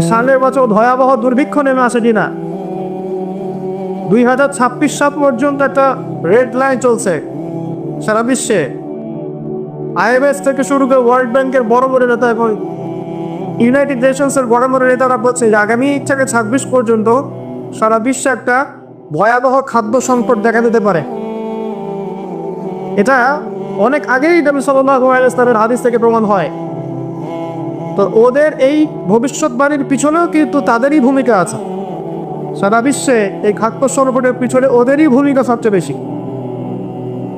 সামনের বছর ভয়াবহ দুর্ভিক্ষ নেমে আসে কিনা। 2026 সাল পর্যন্ত একটা রেড লাইন চলছে সারা বিশ্বে। IMF থেকে শুরু করে ওয়ার্ল্ড ব্যাংকের বড় বড় নেতা এবং ইউনাইটেড নেশনসের বড় বড় নেতারা বলছে যে আগামী থেকে 26 পর্যন্ত সারা বিশ্বে একটা ভয়াবহ খাদ্য সংকট দেখা দিতে পারে। এটা অনেক আগেই নবী সাল্লাল্লাহু আলাইহি ওয়াসাল্লামের হাদিস থেকে প্রমাণ হয়। তো ওদের এই ভবিষ্যৎবাণীর পিছনেও কিন্তু তাদেরই ভূমিকা আছে। সারা বিশ্বে এই খাদ্য সংকটের পিছনে ওদেরই ভূমিকা সবচেয়ে বেশি।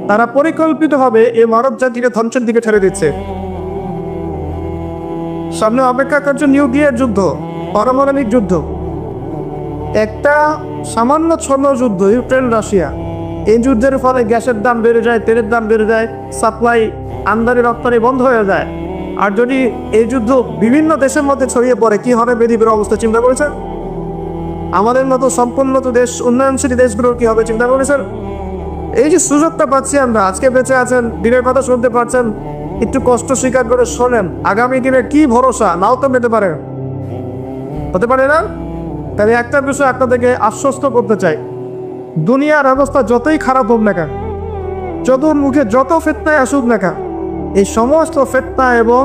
তারা পরিকল্পিতভাবে এই মানব জাতিকে ধ্বংসের দিকে ঠেলে দিচ্ছে। সামনে অপেক্ষা করছে নিউক্লিয়ার যুদ্ধ, পারমাণবিক যুদ্ধ। একটা সামান্য ছোট যুদ্ধ ইউক্রেন রাশিয়া, এই যুদ্ধের ফলে গ্যাসের দাম বেড়ে যায়, তেলের দাম বেড়ে যায়, সাপ্লাই আমদানি রপ্তানি বন্ধ হয়ে যায়। আর যদি এই যুদ্ধ বিভিন্ন দেশের মধ্যে ছড়িয়ে পড়ে কি হবে পৃথিবীর অবস্থা চিন্তা করেছেন? আমাদের মতো সম্পন্নত দেশ, উন্নয়নশীল দেশগুলোর কি হবে চিন্তা করেছেন? এই যে সুযোগটা পাচ্ছি আমরা, আজকে বেঁচে আছেন, দিনের কথা শুনতে পারছেন, একটু কষ্ট স্বীকার করে শোনেন। আগামী দিনে কি ভরসা, নাও তো পেতে পারে, হতে পারে না। তাহলে একটা বিষয় আপনাদেরকে আশ্বস্ত করতে চাই, দুনিয়ার অবস্থা যতই খারাপ হোক না কেন, চতুর্মুখে যত ফিতনায় আসুক না কেন, এই সমস্ত ফিতনা এবং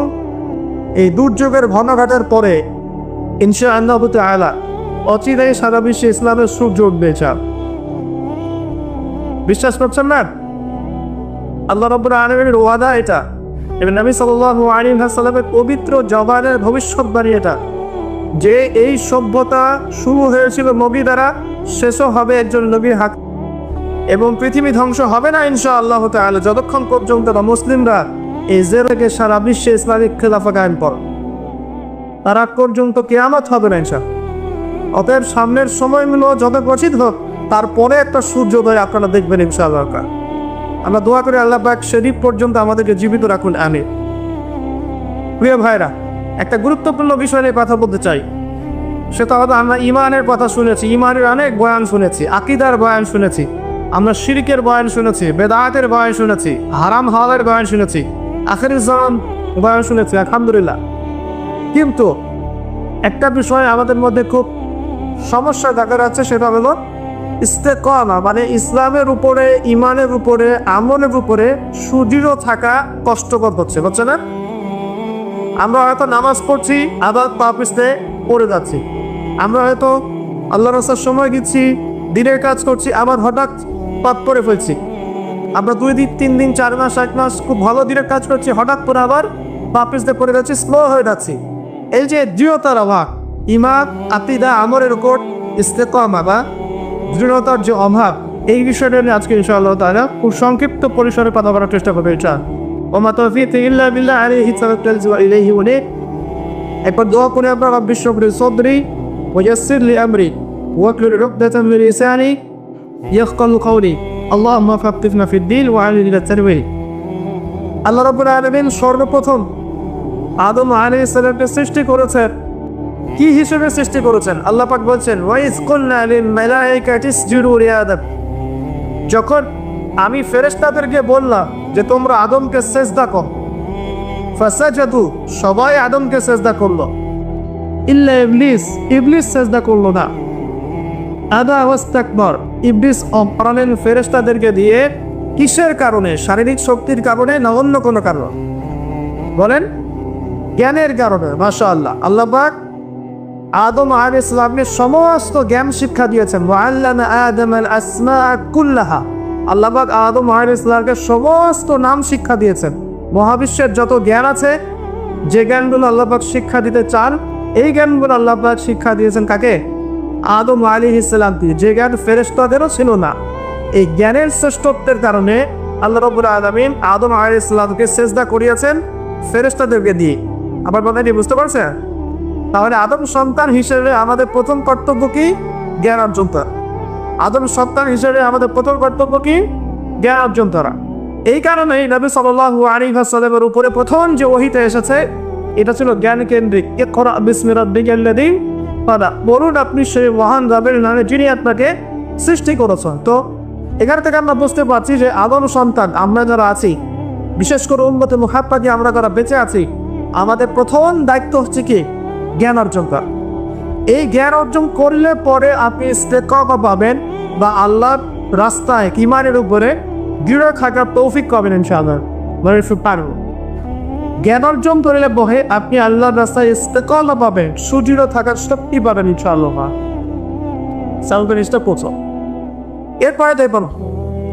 এই দুর্যোগের ঘনঘাটের পরে ইনশাআল্লাহ তাআলা অচিরেই সারা বিশ্বে ইসলামের সূর্য উঠবে। বিশ্বাস করছেন না? আল্লাহ রাব্বুল আলামিনের ওয়াদা এটা, এবং নবী সাল্লাল্লাহু আলাইহি ওয়াসাল্লামের পবিত্র জবানের ভবিষ্যৎবাণী এটা, যে এই সভ্যতা শুরু হয়েছিল নবী দ্বারা, শেষও হবে একজন নবীর হাত। এবং পৃথিবী ধ্বংস হবে না ইনশাআল্লাহ তাআলা যতক্ষণ পর্যন্ত মুসলিমরা এই জেরকে সারা বিশ্বে ইসলামিক খেলাফা কায়েম করে, তার আগ পর্যন্ত কিয়ামত হবে না ইনশাআল্লাহ। অতএব সামনের সময়গুলো যত কঠিন হোক, তারপরে একটা সূর্যোদয় আপনারা দেখবেন ইনশাআল্লাহ। আমরা দোয়া করি আল্লাহ পাক শরীফ পর্যন্ত আমাদেরকে জীবিত রাখুন, আমিন। প্রিয় ভাইরা, একটা গুরুত্বপূর্ণ বিষয় নিয়ে কথা বলতে চাই। সেটা হলো আমরা ইমানের কথা শুনেছি, ইমানের অনেক বয়ান শুনেছি, আকীদার বয়ান শুনেছি, আমরা শিরকের বয়ান শুনেছি, বেদাতের বয়ান শুনেছি, হারাম হালালের বয়ান শুনেছি, আখিরুজ জামান বয়ান শুনেছি, আলহামদুলিল্লাহ। কিন্তু একটা বিষয় আমাদের মধ্যে খুব সমস্যা দেখা যাচ্ছে, সেটা হলো ইস্তেকামা, মানে ইসলামের উপরে, ইমানের উপরে, আমলের উপরে সুদৃঢ় থাকা কষ্টকর হচ্ছে, বুঝছে না? আমরা হয়তো নামাজ পড়ছি, আবার পা পিছলে পড়ে যাচ্ছি। আমরা হয়তো আল্লাহ রাস্তার সময় দিচ্ছি, দিনের কাজ করছি, আবার হঠাৎ পাপ করে ফেলছি। আমরা 2 দিন, 3 দিন, 4 মাস, 1 মাস খুব ভালো দিনের কাজ করছি, হঠাৎ করে আবার পা পিছলে পড়ে যাচ্ছি, স্লো হয়ে যাচ্ছি। এই যে দৃঢ়তার অভাব, ইমান, আকীদা, আমলের উপর ইস্তেকামা বা দৃঢ়তার যে অভাব, এই বিষয়টা নিয়ে আজকে ইনশাআল্লাহ তাআলা খুব সংক্ষিপ্ত পরিসরে কথা বলার চেষ্টা করবে। ওমা তাওফীকি ইল্লা বিল্লাহ আলাইহি তাওয়াক্কালতু ওয়া ইলাইহি উনীব। একবার দোয়া করে আমরা রব্বি ইশরাহ লি সাদরি ওয়া ইয়াসসির লি আমরি ওয়াহলুল উকদাতাম মিন লিসানি ইয়াফকাহু কওলি আল্লাহুম্মা ফাক্কিহনা ফিদ-দীন ওয়া আল্লিমনা তা'ওয়ীল। আল্লাহ রাব্বুল আলামিন সর্বপ্রথম আদম আলাইহিস সালামকে সৃষ্টি করেছেন। কি হিসেবে সৃষ্টি করেছেন? আল্লাহ পাক বলছেন, ওয়া ইয কুলনা লিল মালাইকাতি ইসজুদু লি আদম। যখন আমি ফেরেশতাদেরকে বললাম যে তোমরা আদমকে সিজদা করো, ফাসাজাদু, সবাই আদমকে সিজদা করলো, ইল্লা ইবলিস, ইবলিস সিজদা করলো না। আদা ওয়াস্তাকবার, ইবলিস অপরাধের ফেরেশতাদেরকে দিয়ে কিসের কারণে? শারীরিক শক্তির কারণে না অন্য কোনো কারণ? বলেন, জ্ঞানের কারণে। মাশাআল্লাহ, আল্লাহ পাক আদম আলাইহিস সালামকে সমস্ত জ্ঞান শিক্ষা দিয়েছেন। ওয়া আল্লামা আদমাল আসমাআ কুল্লাহা, আল্লাহ পাক আদম আলাইহিস সালামকে সমস্ত নাম শিক্ষা দিয়েছেন। মহাবিশ্বের যত জ্ঞান আছে, যে জ্ঞানগুলো আল্লাহ পাক শিক্ষা দিতে চান, এই জ্ঞানগুলো আল্লাহ পাক শিক্ষা দিয়েছেন কাকে? আদম আলাইহিস সালামকে, যে জ্ঞান ফেরেশতাদেরও ছিল না। এই জ্ঞানের শ্রেষ্ঠত্বের কারণে আল্লাহ রাব্বুল আলামিন আদম আলাইহিস সালামকে সিজদা করিয়েছেন ফেরেশতাদেরকে দিয়ে। আবার কথাটি বুঝতে পারছেন? তাহলে আদম সন্তান হিসেবে আমাদের প্রথম কর্তব্য কি? জ্ঞান অর্জন করা। আদম সন্তান হিসেবে আমাদের প্রথম কর্তব্য কি? জ্ঞান অর্জন করা। এই কারণেই নবী সাল্লাল্লাহু আলাইহি ওয়াসাল্লামের উপরে প্রথম যে ওহীটা এসেছে, এটা ছিল জ্ঞান কেন্দ্রিক। ইকরা বিসমি রাব্বিকাল্লাযী ফালাক, বলুন আপনি সেই মহান রবের নামে যিনি আপনাকে সৃষ্টি করেছেন। তো এখান থেকে আমরা বুঝতে পারছি যে আদম সন্তান আমরা যারা আছি, বিশেষ করে উম্মতে মুহাম্মাদি আমরা যারা বেঁচে আছি, আমাদের প্রথম দায়িত্ব হচ্ছে কি? জ্ঞান অর্জন করা। এই জ্ঞান অর্জন করলে পরে আপনি ইস্তেকামা পাবেন বা আল্লাহর রাস্তায় ঈমানের উপরে দৃঢ় থাকার তৌফিক পাবেন ইনশাআল্লাহ। পারব জ্ঞান অর্জন করলে বহে আপনি আল্লাহর রাস্তায় ইস্তেকামা পাবেন, সুদৃঢ় থাকার শক্তি পাবেন ইনশাআল্লাহ। সালবেনিস্টা পৌঁছ। এরপরে দেখুন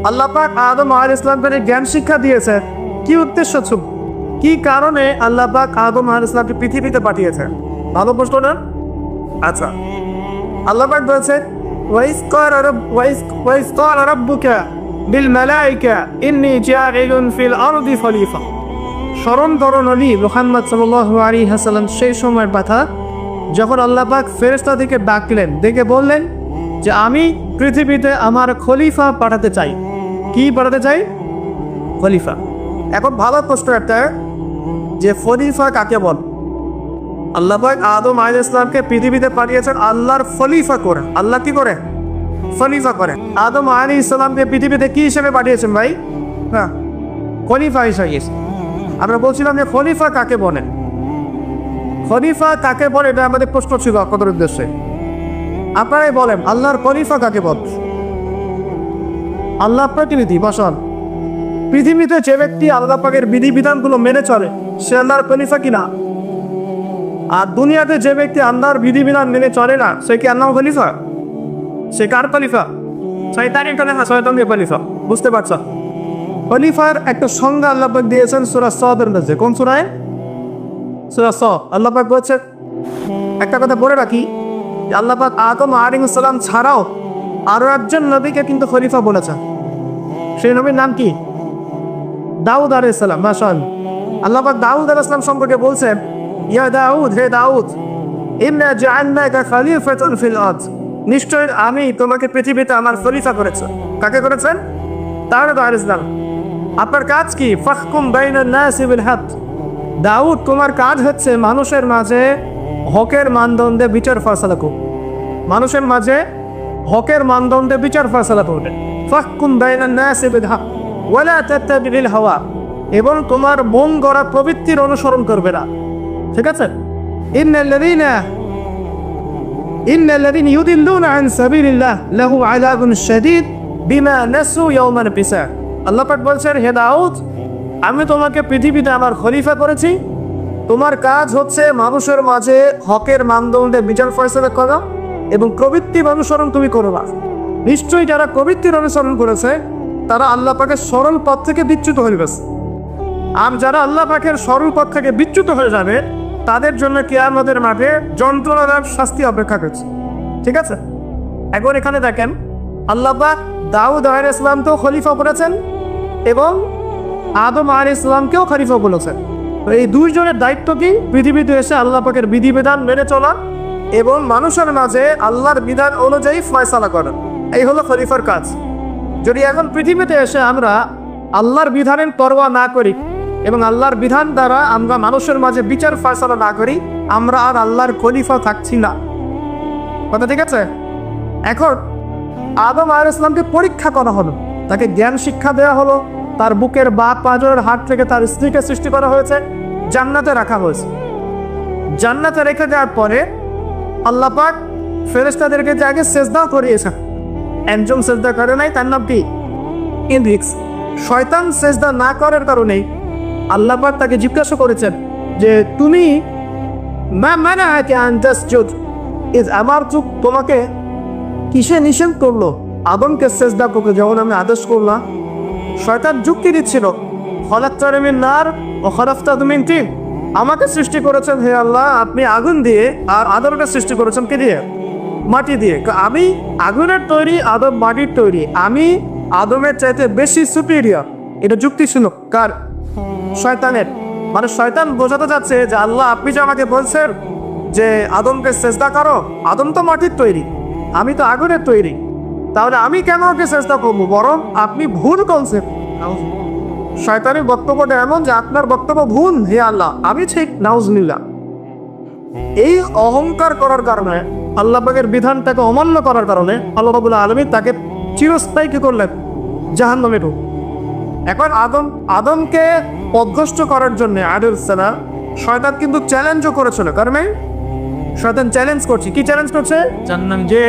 আল্লাহ পাক আদম আলাইহিস সালামকে জ্ঞান শিক্ষা দিয়েছে। কি উদ্দেশ্য ছিল, কি কারণে আল্লাহ পাক আদম আলাইহিস সালামকে পৃথিবীতে পাঠিয়েছেন? ভালো প্রশ্ন না? আচ্ছা, আল্লাহ পাক বলেছেন ওয়াইজ ক্বালা রাব্বুকা বিল মালাইকা ইন্নী জাইলুন ফিল আরদি খলিফা। স্মরণ করো নবী মুহাম্মদ সাল্লাল্লাহু আলাইহি ওয়াসাল্লাম সেই সময়ের কথা যখন আল্লাহ পাক ফেরেশতাদেরকে ডাকলেন, ডেকে বললেন যে আমি পৃথিবীতে আমার খলিফা পাঠাতে চাই। কি পাঠাতে চাই? খলিফা। এখন ভালো প্রশ্ন একটা যে খলিফা কাকে বল? আল্লাহ পাক আদম আলাইহিস সালামকে পৃথিবীতে পাঠিয়েছেন আল্লাহর খলিফা করে। আল্লাহ কি করে? খলিফা করে। আদম আলাইহিস সালামকে পৃথিবীতে কি হিসেবে পাঠিয়েছেন ভাই? হ্যাঁ, খলিফা হিসেবে। আমরা বলছিলাম যে খলিফা কাকে বলে? খলিফা কাকে বলে এটা আমাদের প্রশ্ন ছিল আপনাদের উদ্দেশ্যে। আপনারাই বলেন আল্লাহর খলিফা কাকে বল? আল্লাহ প্রতিনিধি বসান। পৃথিবীতে যে ব্যক্তি আল্লাহ পাকের বিধিবিধানগুলো মেনে চলে সে আল্লাহর খলিফা কিনা? আর দুনিয়াতে যে ব্যক্তি আল্লাহর বিধিবিধান মেনে চলে না সে কি আল্লাহর খলিফা? সে কার খলিফা? শয়তানের খলিফা, শয়তানের খলিফা। বুঝতে পারছ? খলিফার একটা সংজ্ঞা আল্লাহ পাক দিয়েছেন সূরা সদের মধ্যে। কোন সূরায়? সূরা স। আল্লাহ পাক বলেছেন, একটা কথা বলে রাখি, আল্লাহ পাক আদম আলাইহিস সালাম ছাড়াও আরো একজন নবীকে কিন্তু খলিফা বলেছেন। সেই নবীর নাম কি? দাউদ আলাইহিস সালাম। মাশাআল্লাহ। আল্লাহ পাক দাউদ আলাইহিস সালাম সম্পর্কে বলছেন, ইয়া দাউদ, হে দাউদ, ইন্না জাআলনাকা খলিফাতান ফিল আরদ। নিশ্চয় আমি তোমাকে পৃথিবীতে আমার খলিফা করেছি। কাকে করেছেন? দাউদ আলাইহিস সালাম। আপনার কাজ কি? ফাহকুম বাইনান নাসি বিল হক। দাউদ, তোমার কাজ হচ্ছে মানুষের মাঝে হকের মানদণ্ডে বিচার ফয়সালা করো। মানুষের মাঝে হকের মানদণ্ডে বিচার ফয়সালা করবে। ফাহকুম বাইনান নাসি বিল হক ওয়ালা তাত্তাবিল হাওয়া। এবং তোমার মন গড়া প্রবৃত্তির অনুসরণ করবে না। ঠিক আছে? ইন্নাল্লাযীনা ইউদিল্লুনা আন সাবিলিল্লাহ লাহু আযাবুন শাদীদ বিমা নাসু ইয়াওমাল হিসাব। আল্লাহ পাক বলছেন, হে দাউদ, আমি তোমাকে পৃথিবীতে আমার খলিফা করেছি। তোমার কাজ হচ্ছে মানুষের মাঝে হকের মানদণ্ডে বিচার ফয়সালা করা এবং প্রবৃত্তির অনুসরণ তুমি করবা। নিশ্চয়ই যারা প্রবৃত্তির অনুসরণ করেছে তারা আল্লাহ পাকের সরল পথ থেকে বিচ্যুত হয়ে গেছে। আর যারা আল্লাহ পাকের সরল পথ থেকে বিচ্যুত হয়ে যাবে তাদের জন্য কিয়ামতের মাঠে যন্ত্রণাদায়ক শাস্তি অপেক্ষা করছে। ঠিক আছে? এখন এখানে দেখেন আল্লাহ পাক দাউদ আলাইহিস সালামকেও খলিফা করেছেন এবং আদম আলাইহিস সালামকেও খলিফা বলেছেন। তো এই দুইজনের দায়িত্ব কি? পৃথিবীতে এসে আল্লাহ পাকের বিধিবিধান মেনে চলা এবং মানুষের মাঝে আল্লাহর বিধান অনুযায়ী ফয়সালা করা। এই হলো খলিফার কাজ। যদি এখন পৃথিবীতে এসে আমরা আল্লাহর বিধানের পরোয়া না করি এবং আল্লাহর বিধান দ্বারা আমরা মানুষের মাঝে বিচার ফয়সালা না করি, আমরা আর আল্লাহর খলিফা থাকছি না। কথা ঠিক আছে? এখন আদম আলাইহিস সালামকে পরীক্ষা করা হলো, তাকে জ্ঞান শিক্ষা দেওয়া হলো, তার বুকের বাপ পাঁজরের হাত থেকে তার স্ত্রীকে সৃষ্টি করা হয়েছে, জান্নাতে রাখা হয়েছে। জান্নাতে রেখে দেওয়ার পরে আল্লাহ পাক ফেরেশতাদেরকে যে আগে সেজদা করিয়েছেন, একজন সেজদা করে নাই, তার নাম কি? ইবলিস। শয়তান সেজদা না করার কারণে আল্লাহ পাক তাকে জিজ্ঞাসা করেছেন যে তুমি মা মানাআকা আন তাসজুদ ইয আমারতুক, তোমাকে কিসে নিষেধ করলো আদমকে সেজদা করতে যখন আমি আদেশ করলাম? শয়তান যুক্তি দিচ্ছিল, খলাকতানি মিন নার ওয়া খলাকতাহু মিন তিন। আমাকে সৃষ্টি করেছেন হে আল্লাহ আপনি আগুন দিয়ে, আর আদমকে সৃষ্টি করেছেন কি দিয়ে? মাটি দিয়ে। আমি আগুনের তৈরি, আদম মাটির তৈরি, আমি আদমের চাইতে বেশি সুপিরিয়র। এটা যুক্তি ছিল কার? শয়তানের। মানে শয়তান বোঝাতে যাচ্ছে যে আল্লাহ আপনি যে আমাকে বলছেন যে আদমকে সেজদা করো, আদম তো মাটির তৈরি, আমি তো আগুনের তৈরি, তাহলে আমি কেন ওকে চেষ্টা করবো? বরং আপনি ভুল কনসেপ্ট। শয়তানের বক্তব্যটা এমন যে আপনার বক্তব্য ভুল, হে আল্লাহ আমি ঠিক, নাউজুবিল্লাহ। এই অহংকার করার কারণে, আল্লাহ পাকের বিধানটাকে অমান্য করার কারণে আল্লাহ রাব্বুল আলামিন তাকে চিরস্থায়ী কি করলেন? জাহান্নামে ঢুক। এখন আদমকে পথভ্রষ্ট করার জন্য আলাইহিস সালাম শয়তান কিন্তু চ্যালেঞ্জও করেছিল, কারণ শয়তান চ্যালেঞ্জ করছে, কি চ্যালেঞ্জ করছে? জান্নাম যে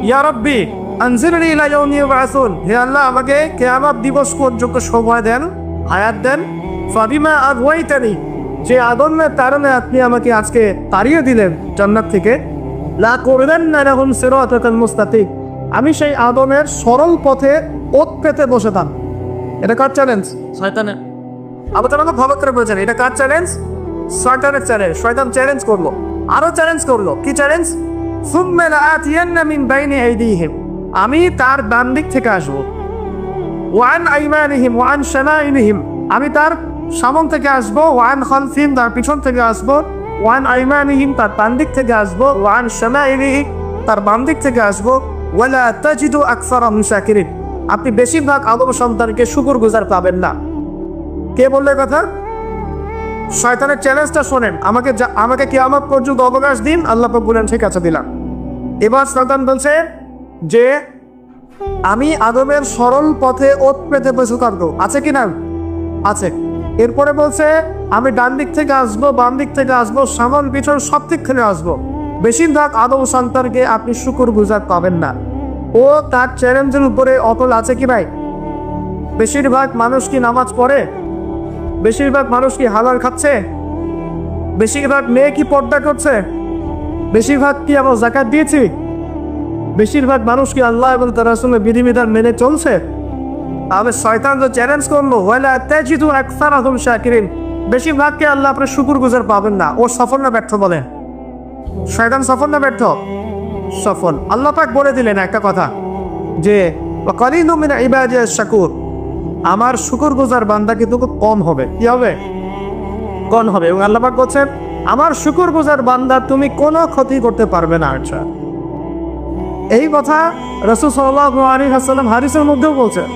ইয়া রাব্বি আনজিরনি ইলা ইয়াউমি ইউবআসুন, হে আল্লাহ আমাকে কিয়ামত দিবস পর্যন্ত সময় দেন, হায়াত দেন। ফাবিমা আগওয়াইতানি, যে আদমের কারণে আপনি আমাকে আজকে তাড়িয়ে দিলেন জান্নাত থেকে, লা কুরদান্না লাহুম সিরাতাকাল মুস্তাকিম, আমি সেই আদমের সরল পথে ওত পেতে বসেতাম। এটা কার চ্যালেঞ্জ? শয়তানের। আবার তারা ভালো করে বলছেন এটা কার চ্যালেঞ্জ? শয়তানের চ্যালেঞ্জ। শয়তান চ্যালেঞ্জ করলো, আরো চ্যালেঞ্জ করলো। কি চ্যালেঞ্জ? সুম্মা লাআতিয়ান্না মিন বাইনি আইদিহিম, আমি তার ডান দিক থেকে আসবো, ওয়ান আইমানিহিম ওয়ান শামাইলিহিম, আমি তার সামন থেকে আসবো, ওয়ান খালফিহিম তার পিছন থেকে আসবো, ওয়ান আইমানিহিম তার ডান দিক থেকে আসবো, ওয়ান শামাইলিহিম তার বাম দিক থেকে আসবো, ওয়ালা তাজিদু আকসারাহুম শাকিরিন, আপনি বেশিরভাগ আদম সন্তানকে শুকরগুজার পাবেন না। কে বললে কথা? শয়তানের চ্যালেঞ্জটা শোনেন, আমাকে কিয়ামত পর্যন্ত অবকাশ দিন। আল্লাহ পাক বলেন ঠিক আছে দিলাম। এবার শয়তান বলছে যে আমি আদমের সরল পথে ওত পেতে বসে থাকবো, আছে কি না? আছে। এরপরে বলছে আমি ডান দিক থেকে আসবো, বাম দিক থেকে আসবো, সামন পিছন সব দিক থেকে আসবো, বেশিরভাগ আদম সন্তানকে আপনি শুকরগুজার পাবেন না। ও তার চ্যালেঞ্জের উপরে অটল আছে কি ভাই? বেশিরভাগ মানুষ কি নামাজ পড়ে? বেশিরভাগ মানুষ কি হালাল খাচ্ছে? বেশিরভাগ মেয়ে কি পর্দা করছে? বেশিরভাগ কি আমরা যাকাত দিয়েছি? বেশিরভাগ মানুষ কি আল্লাহ এবং তার রাসূলের বিধিবিধান মেনে চলছে? তাহলে শয়তান তো চ্যালেঞ্জ করলো, ওয়ালা তাজিদু আকসারাহুম শাকিরিন, বেশিরভাগকে আল্লাহ আপনার শুকরগুজার পাবেন না। ও সফল না ব্যর্থ বলেন? শয়তান সফল না ব্যর্থ? সফল। আল্লাহ পাক বলে দিলেন একটা কথা যে ওয়া কালিলুম মিন ইবাদিয়াশ শাকুর, আমার শুকরগুজার বান্দা কিন্তু খুব কম হবে। কি হবে? কম হবে। এবং আল্লাহ পাক বলছেন আমার শুকরগুজার বান্দা তুমি কোনো ক্ষতি করতে পারবে না। আচ্ছা, এই কথা রাসূল সাল্লাল্লাহু আলাইহি ওয়াসাল্লাম হাদিসের মধ্যেও বলছেন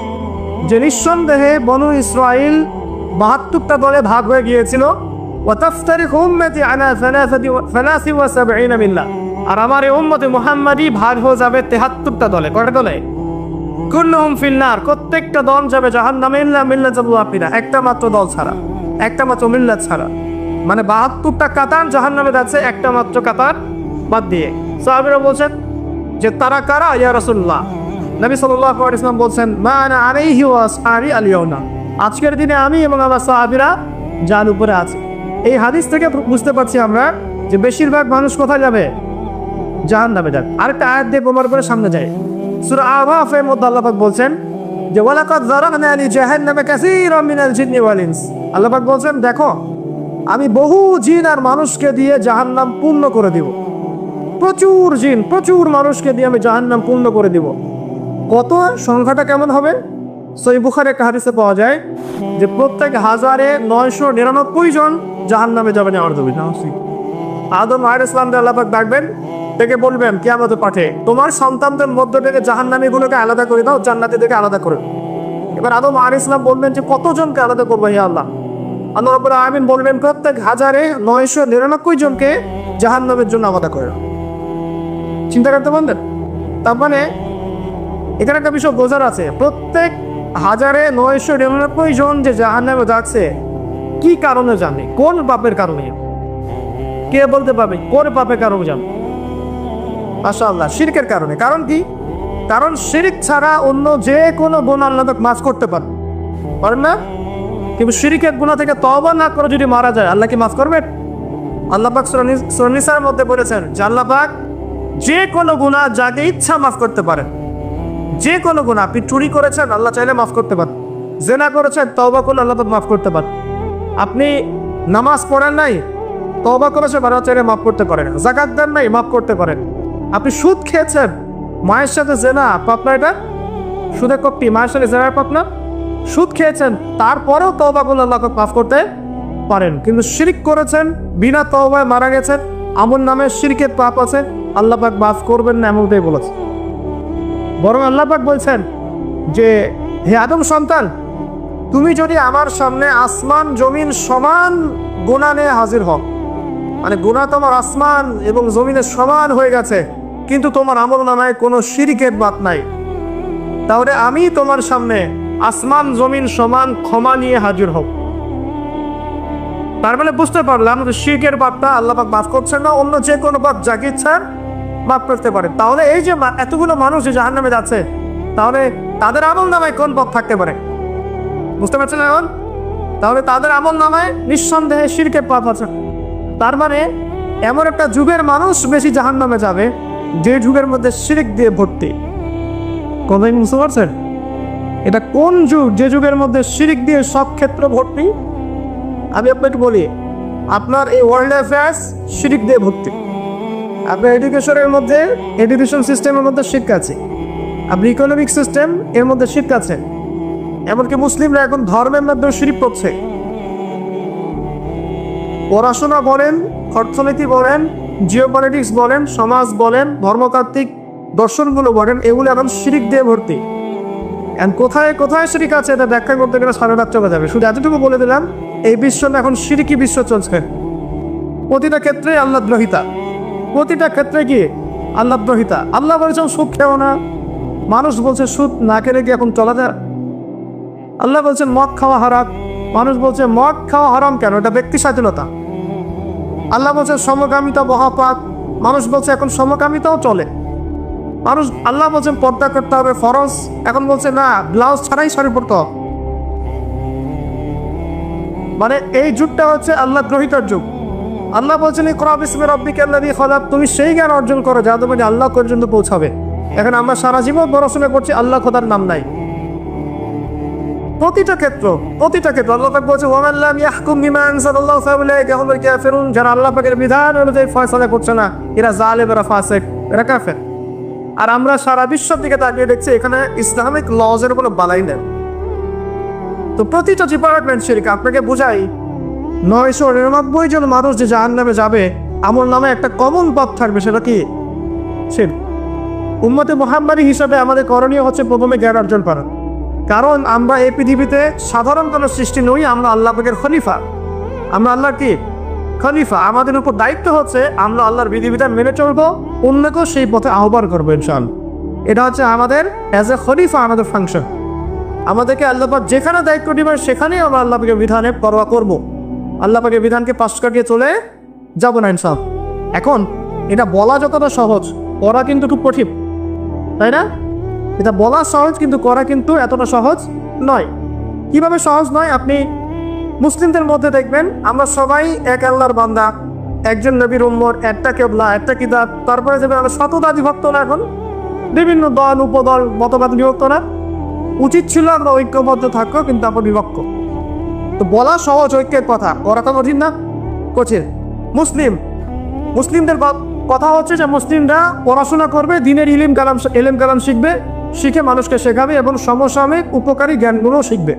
যে নিঃসন্দেহে বনু ইসরাইল ৭২টা দলে ভাগ হয়ে গিয়েছিল। ওয়া তাফতারিকু উম্মতি আলা 73 মিল্লাহ, আর আমার এই উম্মতে মুহাম্মাদি ভাগ হয়ে যাবে ৭৩টা দলে। কয়টা দলে? কুল্লুহুম ফিন্নার, প্রত্যেকটা দল যাবে জাহান্নামে ইল্লা মিল্লাতুল ওয়াহিদা, একটা মাত্র দল ছাড়া, একটা মাত্র মিল্লাত ছাড়া। মানে ৭২টা কাতার জাহান্নামে যাচ্ছে, একটা মাত্র কাতার বাদ দিয়ে। সাহাবীরা বলছেন যে তারা কারা ইয়া রাসূলুল্লাহ? নবী সাল্লাল্লাহু আলাইহি ওয়াসাল্লাম বলছেন মা আনা আলাইহি ওয়া আসহাবি আল ইয়াউমা, আজকের দিনে আমি এবং আমার সাহাবীরা যার উপরে আছি। এই হাদিস থেকে বুঝতে পারছি আমরা যে বেশিরভাগ মানুষ কোথায় যাবে? জাহান্নামে যাবে। আরেকটা আয়াত দিয়ে প্রমাণ করে সামনে যায়। সূরা আরাফের মধ্যে আল্লাহ পাক বলছেন যে ওয়ালাকাদ যারানা লি জাহান্নামা কাসীরাম মিনাল জিন্নি ওয়াল ইনস, আল্লাহ পাক বলছেন দেখো আমি বহু জিন আর মানুষকে দিয়ে জাহান্নাম পূর্ণ করে দিব। প্রচুর জিন, প্রচুর মানুষকে দিয়ে আমি জাহান্নাম পূর্ণ করে দিব। কত সংখ্যাটা কেমন হবে? সহিহ বুখারী একটা হাদিসে পাওয়া যায় যে প্রত্যেক ১,৯৯৯ জন জাহান্নামে যাবে। আদম আলাইহিস সালামকে আল্লাহ পাক ডাকবেন, ডেকে বলবেন কিয়ামতের মাঠে তোমার সন্তানদের মধ্য থেকে জাহান্নামীগুলোকে আলাদা করে দাও, জান্নাতীদেরকে আলাদা করে। এবার আদম আলাইহিস সালাম বলবেন যে কতজনকে আলাদা করবো হে আল্লাহ? আল্লাহ রাব্বুল আলামিন বলবেন প্রত্যেক ১,৯৯৯ জনকে জাহান্নামের জন্য আলাদা করে। চিন্তা করতে পারবেন? তার মানে এখানে একটা বিষয় বোঝার আছে, প্রত্যেক ১,৯৯৯ জন যে জাহান্নামে যাচ্ছে কি কারণে জানে? কোন পাপের কারণে? কে বলতে পারবে কোন পাপের কারণে জানে? মাশাআল্লাহ, শিরকের কারণে। কারণ কি? কারণ শিরক ছাড়া অন্য যে কোনো গুনাহ আল্লাহ পাক মাফ করতে পারেন না। কিন্তু শিরকের গুনাহ থেকে তওবা না করে যদি মারা যায় আল্লাহ কি মাফ করবেন? আল্লাহ পাক সূরা নিসার মধ্যে বলেছেন যে আল্লাহ পাক যে কোনো গুনাহ যাকে ইচ্ছা মাফ করতে পারেন। যে কোনো গুনাহ, আপনি চুরি করেছেন আল্লাহ চাইলে মাফ করতে পারেন, জিনা করেছেন তওবা করলে আল্লাহ পাক মাফ করতে পারেন, আপনি নামাজ পড়েন নাই তওবা করেছেন আল্লাহ চাইলে মাফ করতে পারেন, যাকাত দেন নাই মাফ করতে পারেন, আপনি সুদ খেয়েছেন মায়ের সাথে জিনা, পাপ না এটা? সুদে কপটি মায়ের সাথে জিনার পাপ না? সুদ খেয়েছেন তারপরেও তওবা করলে আল্লাহ পাক মাফ করতে পারেন। কিন্তু শিরক করেছেন, বিনা তওবায় মারা গেছেন, আমল নামে শিরকের পাপ আছে, আল্লাহ পাক মাফ করবেন না এমনটাই বলেছে। বরং আল্লাহ পাক বলছেন যে হে আদম সন্তান, তুমি যদি আমার সামনে আসমান জমিন সমান গুনাহ নিয়ে হাজির হও, মানে গুনাহ তোমার আসমান এবং জমিনের সমান হয়ে গেছে কিন্তু তোমার আমল নামায় কোনো শিরকের বাত নাই, তাহলে আমি তোমার সামনে আসমান জমিন সমান ক্ষমা নিয়ে হাজির হব। তার মানে বুঝতে পারলাম যে শিরকের পাপটা আল্লাহ পাক মাফ করছেন না, অন্য যে কোনো পাপ যাকে ইচ্ছা মাফ করতে পারে। তাহলে এই যে এতগুলো মানুষ যে জাহান্নামে যাচ্ছে, তাহলে তাদের আমল নামায় কোন পাপ থাকতে পারে? বুঝতে পারছেন এখন? তাহলে তাদের আমল নামায় নিঃসন্দেহে শিরকের পাপ আছে। তার মানে এমন একটা যুগের মানুষ বেশি জাহান্নামে যাবে যে যুগের মধ্যে শিরক দিয়ে ভর্তি। কোনদিন বুঝতে পারছেন? এটা কোন যুগ যে যুগের মধ্যে শিরক দিয়ে সব ক্ষেত্র ভর্তি? আমি আপনাকে বলি, আপনার এই ওয়ার্ল্ড অ্যাফেয়ার্স শিরক দিয়ে ভর্তি। আপনার এডুকেশনের মধ্যে, এডুকেশন সিস্টেমের মধ্যে শিরক আছে। আপনি ইকোনমিক সিস্টেম, এর মধ্যে শিরক আছে। এমনকি মুসলিমরা এখন ধর্মের মধ্যে শিরক করছে। পড়াশোনা বলেন, অর্থনীতি বলেন, জিওপলিটিক্স বলেন, সমাজ বলেন, ধর্মতাত্ত্বিক দর্শনগুলো বলেন, এগুলো এখন শিরক দিয়ে ভর্তি। কোথায় কোথায় শিরক আছে এটা ব্যাখ্যা করতে গেলে সারা রাত চলে যাবে। শুধু এতটুকু বলে দিলাম, এই বিশ্ব এখন শিরকি বিশ্ব চলছে। প্রতিটা ক্ষেত্রে আল্লাহদ্রোহিতা, প্রতিটা ক্ষেত্রে কি আল্লাহদ্রোহিতা। আল্লাহ বলেছেন সুদ খেও না, মানুষ বলছে সুদ না খেলে কি এখন চলা যায়? আল্লাহ বলছেন মদ খাওয়া হারাম, মানুষ বলছে মদ খাওয়া হারাম কেন? এটা ব্যক্তি স্বাধীনতা। আল্লাহ বলছে সমকামিতা মহাপাপ, মানুষ বলছে এখন সমকামিতাও চলে। মানুষ, আল্লাহ বলছেন পর্দা করতে হবে ফরজ, এখন বলছে না ব্লাউজ ছাড়াই শাড়ি পরতে হবে। মানে এই যুগটা হচ্ছে আল্লাহ গ্রহিতার যুগ। আল্লাহ বলছেন ইকরা বিসমি রাব্বিকাল্লাযী খালাক, তুমি সেই জ্ঞান অর্জন করো যা তোমাকে আল্লাহ পর্যন্ত পৌঁছাবে। এখন আমরা সারা জীবন পড়াশোনা করছি, আল্লাহ খোদার নাম নাই। প্রতিটা ক্ষেত্র আল্লাহ পাক বলছে ওয়ামান লাম ইয়াহকুম বিমা আনজালাল্লাহু ফাউলাইকা হুমুল কাফিরুন, যারা আল্লাহ পাকের বিধান অনুযায়ী ফয়সালা করছে না, এরা জালেম, এরা ফাসিক, এরা কাফের। আর আমরা সারা বিশ্বের দিকে তাকিয়ে দেখছি এখানে ইসলামিক লজের কোনো বালাই নেই। তো প্রতিটা ডিপার্টমেন্ট শিরক। আপনাকে বুঝাই, 999 জন মানুষ যে জাহান্নামে যাবে, আমল নামে একটা কমন পাপ থাকবে, সেটা কি? শিরক। উম্মতে মুহাম্মাদী হিসাবে আমাদের করণীয় হচ্ছে প্রথমে জ্ঞান অর্জন করা। কারণ আমরা এই পৃথিবীতে সাধারণ কোনো সৃষ্টি নই, আমরা আল্লাহ পাকের খলিফা। আমরা আল্লাহর কি খলিফা। আমাদের উপর দায়িত্ব হচ্ছে আমরা আল্লাহর বিধিবিধান মেনে চলবো, অন্যকেও সেই পথে আহ্বান করবো ইনশাআল্লাহ। এটা হচ্ছে আমাদের অ্যাজ এ খলিফা আমাদের ফাংশন। আমাদেরকে আল্লাহ পাক যেখানে দায়িত্ব দিবেন সেখানেই আমরা আল্লাহ পাকের বিধানের পরোয়া করবো। আল্লাহ পাকের বিধানকে পাশ কাটিয়ে চলে যাবো না ইনশাআল্লাহ। এখন এটা বলা যতটা সহজ, করা কিন্তু খুব কঠিন, তাই না? এটা বলা সহজ, কিন্তু করা কিন্তু এতটা সহজ নয়। কিভাবে সহজ নয়? আপনি মুসলিমদের মধ্যে দেখবেন আমরা সবাই এক আল্লাহর বান্দা, একজন নবীর উম্মত, একটা কিবলা, একটা কিতাব। তারপরে যাবে আমরা শততা বিভক্ত না, এখন বিভিন্ন দল উপদল মতবাদ বিভক্ত না। উচিত ছিল আমরা ঐক্যবদ্ধ থাকবো, কিন্তু আমরা বিভক্ত। তো বলা সহজ ঐক্যের কথা, করা তো কঠিন না? কঠিন। মুসলিমদের কথা হচ্ছে যে মুসলিমরা পড়াশোনা করবে, দিনের ইলম কালাম শিখবে, শিখে মানুষকে শেখাবে এবং সমসাময়িক উপকারী জ্ঞানগুলো শিখবে।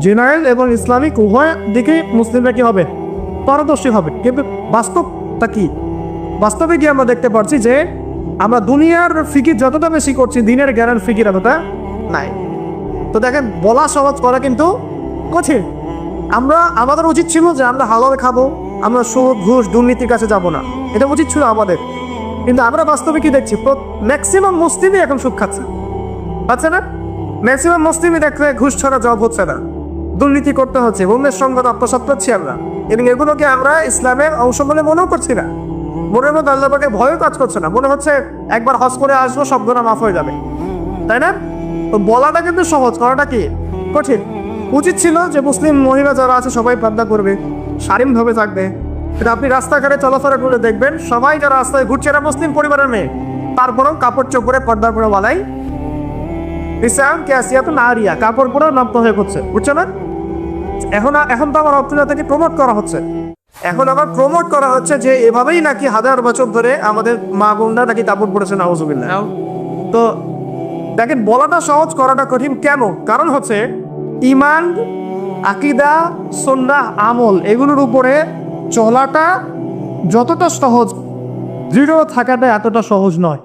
জেনারেল এবং ইসলামিক উভয় দিকে মুসলিমরা কি হবে? পারদর্শী হবে। কিন্তু বাস্তবটা কি? বাস্তবে কি আমরা দেখতে পাচ্ছি যে আমরা দুনিয়ার ফিকির যতটা বেশি করছি, দিনের জ্ঞানের ফিকির এতটা নাই। তো দেখেন, বলা সহজ, করা কিন্তু কঠিন। আমাদের উচিত ছিল যে আমরা হালাল খাবো, আমরা সুদ ঘুষ দুর্নীতির কাছে যাব না, এটা উচিত ছিল আমাদের। কিন্তু আমরা বাস্তবে কি দেখছি? ম্যাক্সিমাম মুসলিমই এখন সুদ খাচ্ছে, পাচ্ছে না? ম্যাক্সিমাম মুসলিমই দেখলে ঘুষ ছাড়া জব হচ্ছে না, দুর্নীতি করতে হচ্ছে, অন্যের সঙ্গে আত্মসাৎ করছি আমরা, এবং এগুলোকে আমরা ইসলামের অংশ বলে মনেও করছি না। মনের মধ্যে আল্লাহ পাকের ভয়ও কাজ করছে না, মনে হচ্ছে একবার হজ করে আসবো, সব গুনাহ মাফ হয়ে যাবে, তাই না? তো বলাটা কিন্তু সহজ, করাটা কি কঠিন। উচিত ছিল যে মুসলিম মহিলা যারা আছে সবাই পর্দা করবে, শালীনভাবে থাকবে। কিন্তু আপনি রাস্তাঘাটে চলাফেরা করে দেখবেন সবাই যারা রাস্তায় ঘুরছে এরা মুসলিম পরিবারের মেয়ে, তারপরেও কাপড় চোপড়ে পর্দা করে বলাই ইসলাম কে আসিয়া তো না রিয়া, কাপড় পরেও নব্য হয়ে করছে, বুঝছো না? এখন তো আমার অর্থনীতিকে প্রমোট করা হচ্ছে, এখন আবার প্রমোট করা হচ্ছে যে এভাবেই নাকি হাজার বছর ধরে আমাদের মা বোনরা নাকি কাপড় পরেছে, নাউজুবিল্লাহ। তো দেখেন, বলাটা সহজ, করাটা কঠিন। কেন? কারণ হচ্ছে ঈমান, আকীদা, সুন্নাহ, আমল, এগুলোর উপরে চলাটা যতটা সহজ, দৃঢ় থাকাটা এতটা সহজ নয়।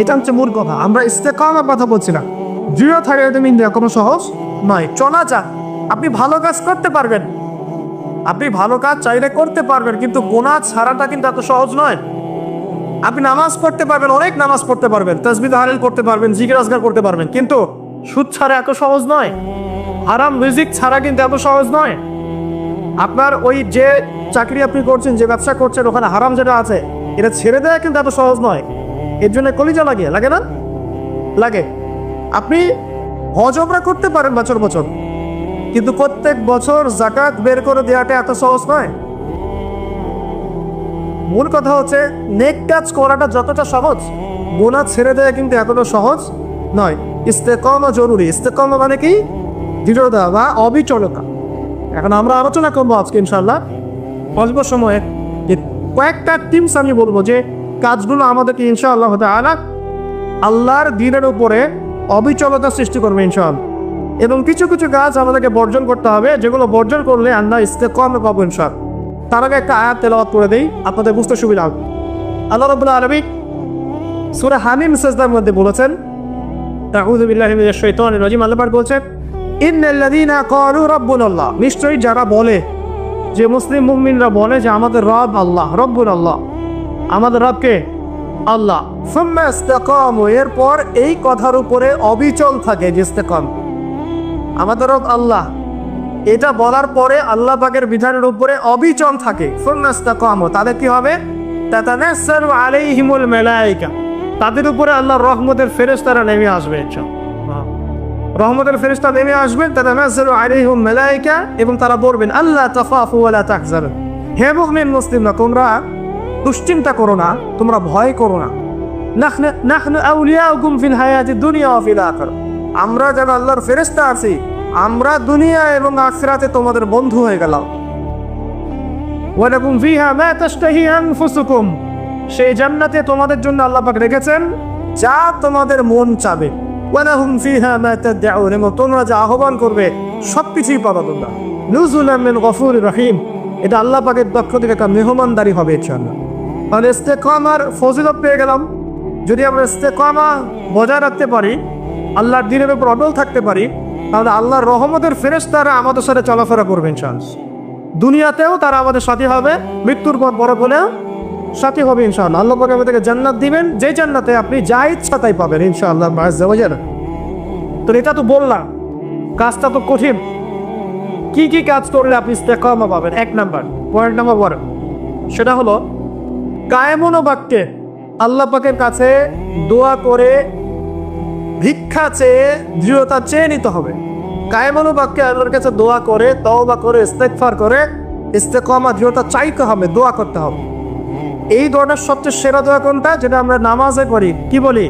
এটা হচ্ছে মূল কথা। আমরা ইস্তেকামার কথা বলছি না, দৃঢ় থাকাটা তুমি কোনো সহজ নয়। চলা যাক, আপনি ভালো কাজ করতে পারবেন, আপনি ভালো কাজ চাইলে করতে পারবেন, কিন্তু গুনাহ ছাড়াটা কিন্তু এত সহজ নয়। আপনি নামাজ পড়তে পারবেন, অনেক নামাজ পড়তে পারবেন, তাসবিহ তাহলিল করতে পারবেন, জিকির আজকার করতে পারবেন, কিন্তু সুদ ছাড়া এত সহজ নয়। হারাম মিউজিক ছাড়া কিন্তু এত সহজ নয়। আপনার ওই যে চাকরি আপনি করছেন, যে ব্যবসা করছেন, ওখানে হারাম যেটা আছে এটা ছেড়ে দেওয়া কিন্তু এত সহজ নয়। এর জন্য কলিজা লাগে না? লাগে। আপনি হজ উমরা করতে পারেন বছর বছর, কিন্তু প্রত্যেক বছর যাকাত বের করে দেওয়াটা এত সহজ নয়। মূল কথা হচ্ছে নেক কাজ করাটা যতটা সহজ, গুনাহ ছেড়ে দেওয়া কিন্তু এতটা সহজ নয়। ইস্তেকামা জরুরি। ইস্তেকামা মানে কি? দৃঢ়তা বা অবিচলতা। এখন আমরা আলোচনা করবো আজকে ইনশাআল্লাহ অল্প সময়ে যে কয়েকটা টিপস আমি বলবো যে কাজগুলো আমাদেরকে ইনশাআল্লাহ তাআলা আল্লাহর দ্বীনের উপরে অবিচলতা সৃষ্টি করবে ইনশাআল্লাহ। এবং কিছু কিছু কাজ আমাদেরকে বর্জন করতে হবে, যেগুলো বর্জন করলে আমরা ইস্তেকামা পাবো ইনশাআল্লাহ। তার আগে একটা আয়াত তেলাওয়াত করে দেই, আপনাদের বুঝতে সুবিধা হবে। আল্লাহ রাব্বুল আলামিন সূরা হামিম সাজদার মধ্যে বলেছেন, আউযু বিল্লাহি মিনাশ শাইতানির রাজিম, আল্লাহ পাক বলেছেন ইন্নাল্লাযীনা ক্বালু রাব্বুনাল্লাহ, নিশ্চয়ই যারা বলে, যে মুসলিম মুমিনরা বলে যে আমাদের রব আল্লাহ, রব্বুল আল্লাহ, আমাদের রবকে আল্লাহ, সুম্মা ইসতাকামু, এরপর এই কথার উপরে অবিচল থাকে, যে ইস্তেকাম আমাদের রব আল্লাহ, এটা বলার পরে আল্লাহ পাকের বিধানের উপরে অবিচল থাকে, সুম্মা ইসতাকামু, তাদের কি হবে? তাতানাজ্জালু আলাইহিমুল মালায়েকা, তাদের উপরে আল্লাহর রহমতের ফেরেশতারা নেমে আসবে। রহমতের ফেরেশতা নেমে আসবেন, তাতানাজ্জালু আলাইহিম মালায়েকা, এবং তারা বলবেন আল্লাহ তাখাফু ওয়া লা তাহজানু, হে মুমিন মুসলিমরা, তোমরা দুশ্চিন্তা করো না, তোমরা ভয় করো না। নাহনু আউলিয়াউকুম ফিল হায়াতিদ দুনিয়া ওয়া ফিল আখিরাহ, আমরা যারা আল্লাহর ফেরেশতা আছি, আমরা দুনিয়া এবং আখিরাতে তোমাদের বন্ধু হয়ে গেলাম। ওয়া লাকুম ফিহা মা তাশতাহি আনফুসুকুম, সেই জান্নাতে তোমাদের জন্য আল্লাহ পাক রেখেছেন যা তোমাদের মন চাবে। ওয়া লাহুম ফিহা মা তাদউন, এবং তোমরা যা আহ্বান করবে সবকিছুই পাবে তোমরা। নুজুলাম মিন গফুরির রহিম, এটা আল্লাহ পাকের পক্ষ থেকে একটা মেহমানদারি হবে ইনশাআল্লাহ। তাহলে ইস্তেকামার ফজিলত পেয়ে গেলাম। যদি আমরা ইস্তেকামা বজায় রাখতে পারি, আল্লাহর দ্বীনের উপর অটল থাকতে পারি, তাহলে আল্লাহর রহমতের ফেরেশতারা আমাদের সাথে চলাফেরা করবে ইনশাআল্লাহ। দুনিয়াতেও তারা আমাদের সাথী হবে, মৃত্যুর পর বড় হলেও সাথী হবে ইনশাআল্লাহ। আল্লাহ পাক আমাদেরকে জান্নাত দিবেন, যে জান্নাতে আপনি যা ইচ্ছা তাই পাবেন ইনশাআল্লাহ আজ্জা ওয়া জাল। তো এটা তো বললাম, কাজটা তো কঠিন। কি কি কাজ করলে আপনি ইস্তেকামা পাবেন? এক নাম্বার, পয়েন্ট নাম্বার 1, সেটা হলো কায়েমুন বাক্যে আল্লাহ পাকের কাছে দোয়া করে, ভিক্ষা চেয়ে, দৃঢ়তা চেয়ে নিতে হবে। কায়েমুন বাক্যে আল্লাহর কাছে দোয়া করে, তওবা করে, ইস্তেগফার করে ইস্তেকামা দৃঢ়তা চাইতে হবে, দোয়া করতে হবে। এই দোয়াটার সবচেয়ে সেরা দোয়া কোনটা? যেটা আমরা নামাজে করি। কি বলি?